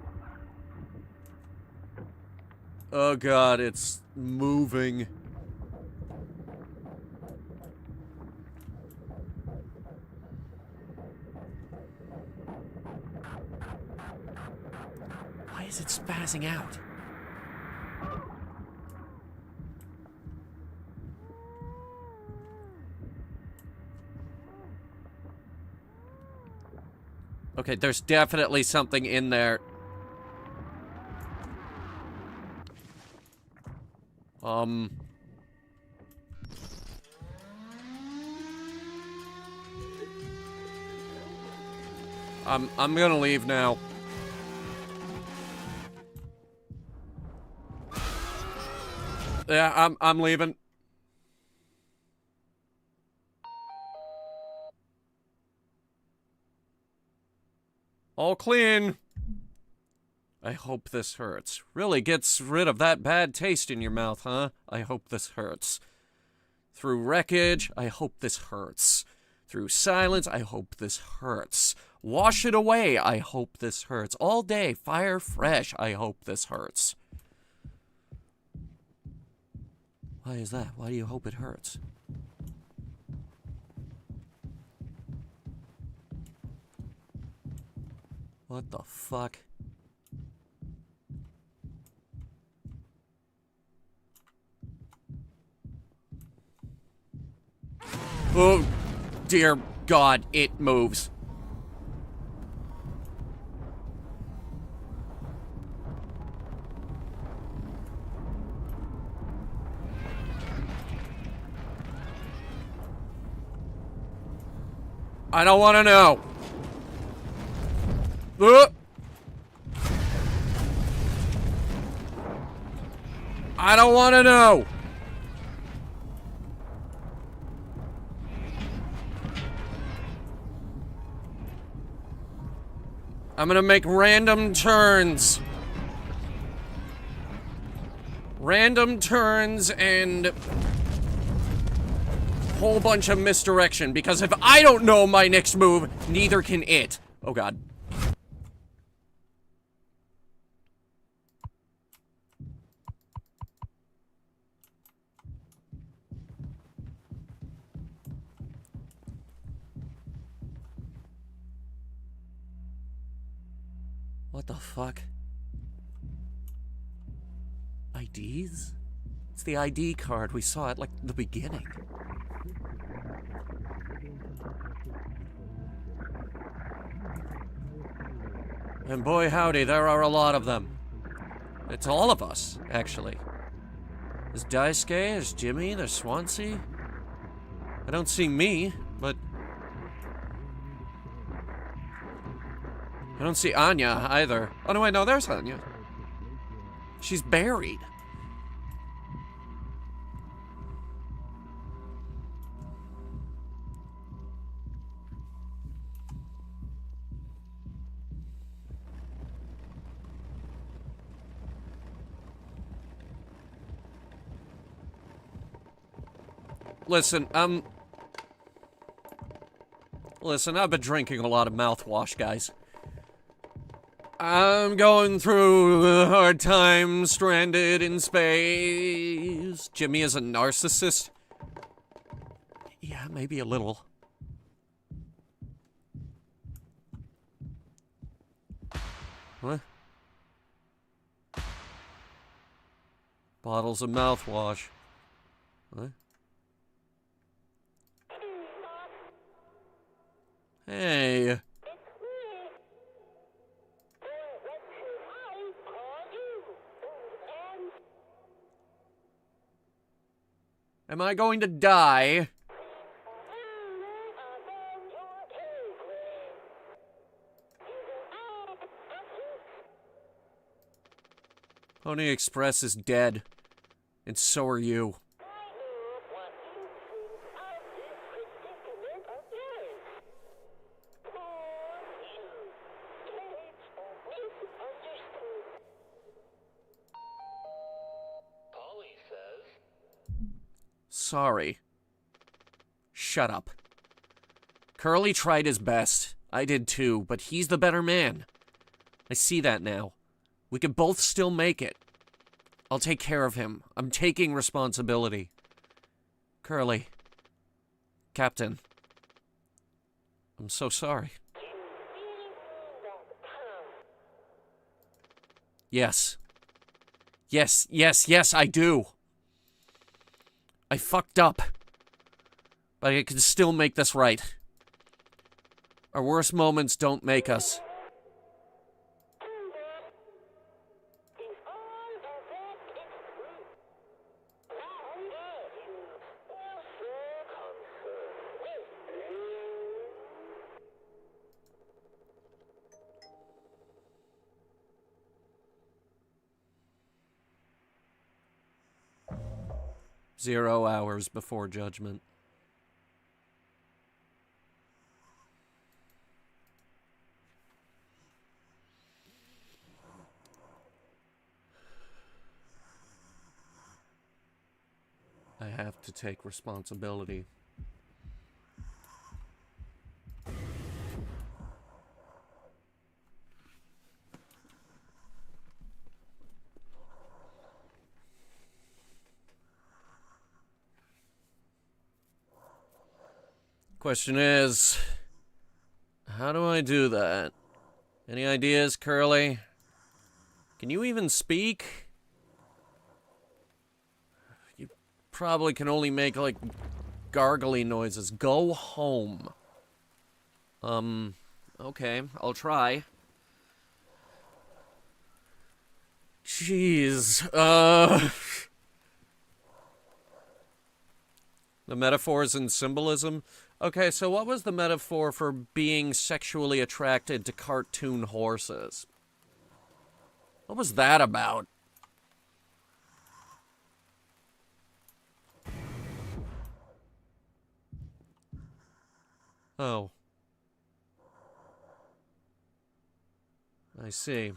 Oh god, it's moving. Why is it spazzing out? Okay, there's definitely something in there. I'm gonna leave now. Yeah, I'm leaving. All clean. I hope this hurts. Really gets rid of that bad taste in your mouth, huh? I hope this hurts. Through wreckage, I hope this hurts. Through silence, I hope this hurts. Wash it away, I hope this hurts. All day, fire fresh, I hope this hurts. Why is that? Why do you hope it hurts? What the fuck? Oh, dear God, it moves. I don't want to know. I don't want to know. I'm gonna make random turns. Random turns and whole bunch of misdirection, because if I don't know my next move, neither can it. Oh god. What the fuck? IDs? It's the ID card we saw at, like, the beginning. And boy howdy, there are a lot of them. It's all of us, actually. There's Daisuke, there's Jimmy, there's Swansea. I don't see me, but... I don't see Anya, either. Oh, no, wait, no, there's Anya. She's buried. Listen, I've been drinking a lot of mouthwash, guys. I'm going through a hard time, stranded in space. Jimmy is a narcissist. Yeah, maybe a little. What? Bottles of mouthwash. What? Hey. Am I going to die? Pony Express is dead. And so are you. Sorry. Shut up. Curly tried his best. I did too, but he's the better man. I see that now. We can both still make it. I'll take care of him. I'm taking responsibility. Curly. Captain. I'm so sorry. Yes. Yes, I do. I fucked up. But I can still make this right. Our worst moments don't make us. Zero hours before judgment. I have to take responsibility. Question is, how do I do that? Any ideas, Curly? Can you even speak? You probably can only make, like, gargly noises. Go home. Okay, I'll try. Jeez, The metaphors and symbolism? Okay, so what was the metaphor for being sexually attracted to cartoon horses? What was that about? Oh. I see.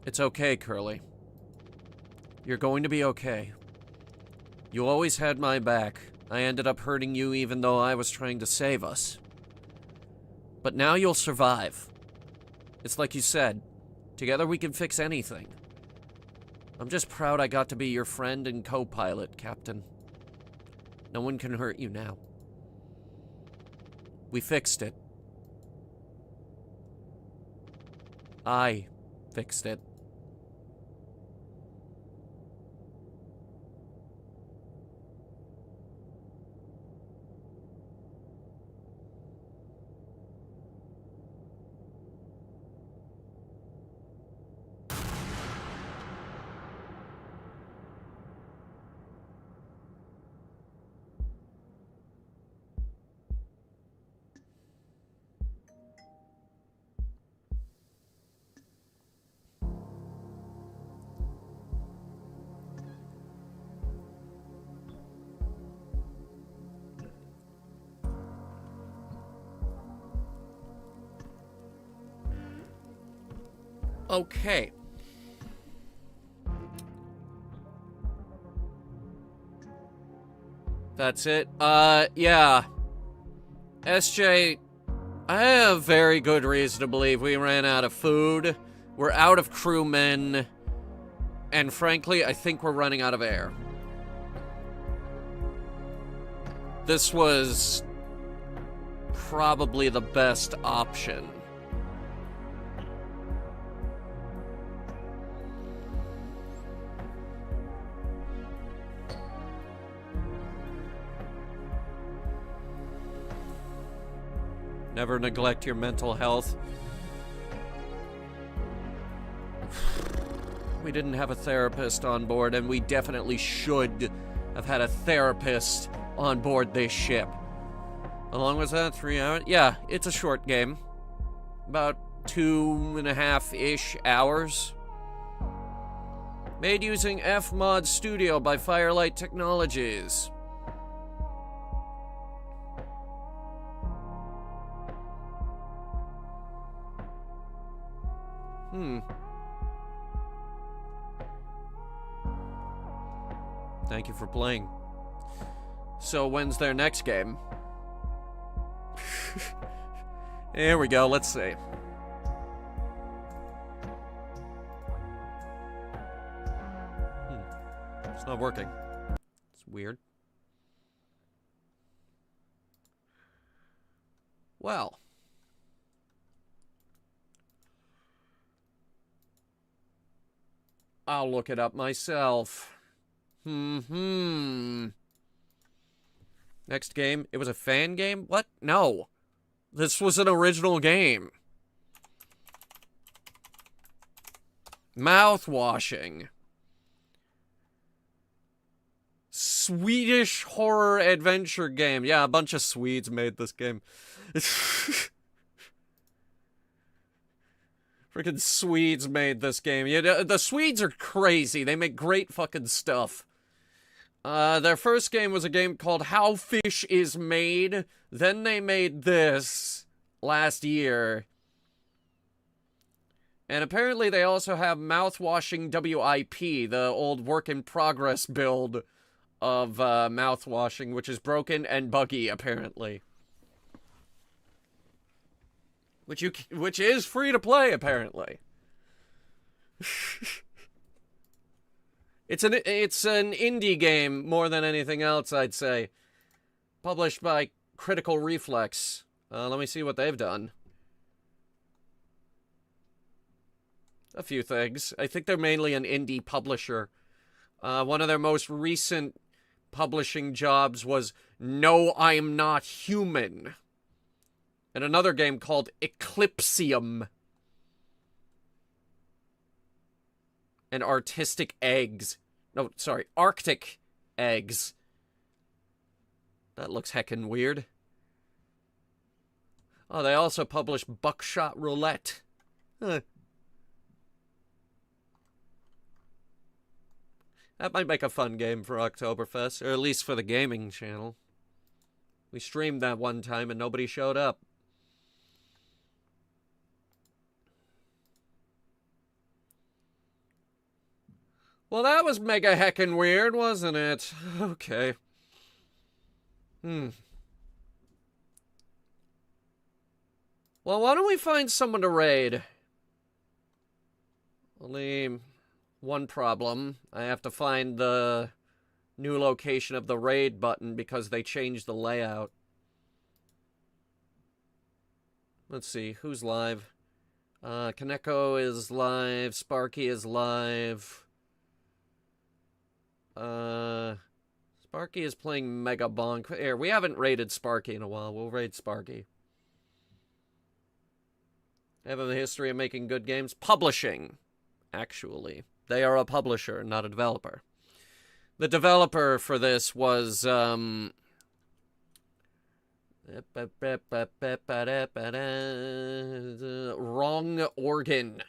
It's okay, Curly. You're going to be okay. You always had my back. I ended up hurting you even though I was trying to save us. But now you'll survive. It's like you said, together we can fix anything. I'm just proud I got to be your friend and co-pilot, Captain. No one can hurt you now. We fixed it. I fixed it. Okay. That's it. Yeah. SJ, I have very good reason to believe we ran out of food. We're out of crewmen. And frankly, I think we're running out of air. This was probably the best option. Never neglect your mental health. we didn't have a therapist on board, and we definitely should have had a therapist on board this ship. How long was that? 3 hours? Yeah, it's a short game. About 2.5-ish hours. Made using Fmod Studio by Firelight Technologies. Thank you for playing. So when's their next game? Here we go, let's see. It's not working. It's weird. Well. I'll look it up myself. Next game. It was a fan game? What? No. This was an original game. Mouthwashing. Swedish horror adventure game. Yeah, a bunch of Swedes made this game. Freaking Swedes made this game. Yeah, the Swedes are crazy. They make great fucking stuff. Their first game was a game called How Fish Is Made. Then they made this last year. And apparently they also have Mouthwashing WIP, the old work-in-progress build of Mouthwashing, which is broken and buggy, apparently. Which is free to play, apparently. It's an indie game more than anything else, I'd say. Published by Critical Reflex. Let me see what they've done. A few things. I think they're mainly an indie publisher. One of their most recent publishing jobs was No, I'm Not Human. And another game called Eclipsium. And Artistic Eggs. No, sorry, Arctic Eggs. That looks heckin' weird. Oh, they also publish Buckshot Roulette. Huh. That might make a fun game for Oktoberfest, or at least for the gaming channel. We streamed that one time and nobody showed up. Well, that was mega heckin' weird, wasn't it? Okay. Well, why don't we find someone to raid? Only one problem. I have to find the new location of the raid button because they changed the layout. Let's see, who's live? Kaneko is live, Sparky is live. Sparky is playing Mega Bonk. Here, we haven't raided Sparky in a while. We'll raid Sparky. They have a history of making good games. Publishing, actually. They are a publisher, not a developer. The developer for this was, Wrong Organ.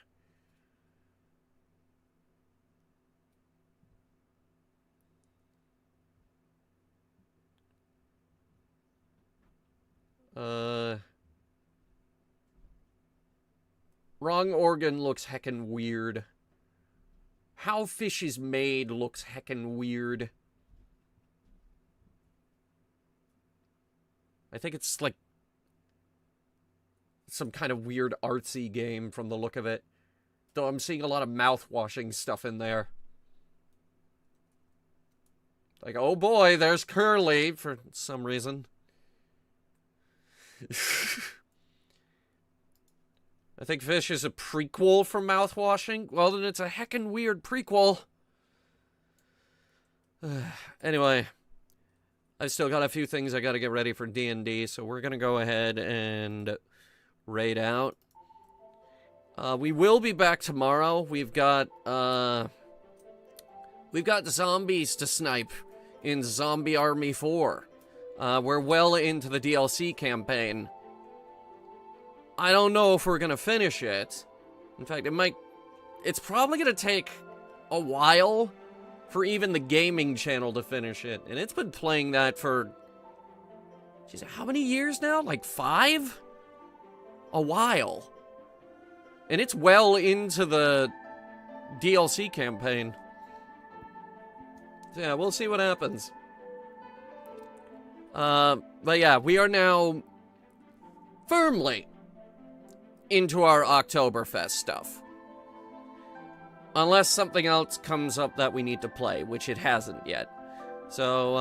Wrong Organ looks heckin' weird. How Fish Is Made looks heckin' weird. I think it's like some kind of weird artsy game from the look of it. Though I'm seeing a lot of mouthwashing stuff in there. Like, oh boy, there's Curly for some reason. I think Fish is a prequel for Mouthwashing. Well, then it's a heckin' weird prequel. Anyway, I've still got a few things I gotta get ready for D&D, so we're gonna go ahead and raid out. We will be back tomorrow. We've got zombies to snipe in Zombie Army 4. We're well into the DLC campaign. I don't know if we're gonna finish it. In fact, it's probably gonna take a while for even the gaming channel to finish it. And it's been playing that for, geez, how many years now? Like 5? A while. And it's well into the DLC campaign. So yeah, we'll see what happens. But yeah, we are now firmly into our Oktoberfest stuff. Unless something else comes up that we need to play, which it hasn't yet. So,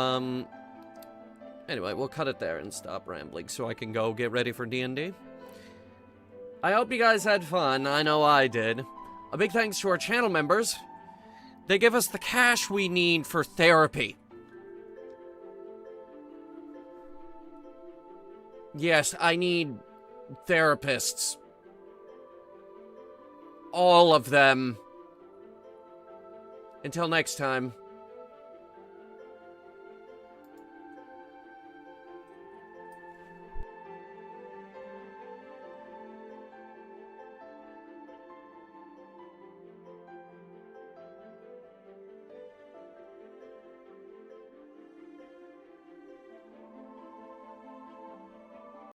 anyway, we'll cut it there and stop rambling so I can go get ready for D&D. I hope you guys had fun. I know I did. A big thanks to our channel members. They give us the cash we need for therapy. Yes, I need therapists. All of them. Until next time.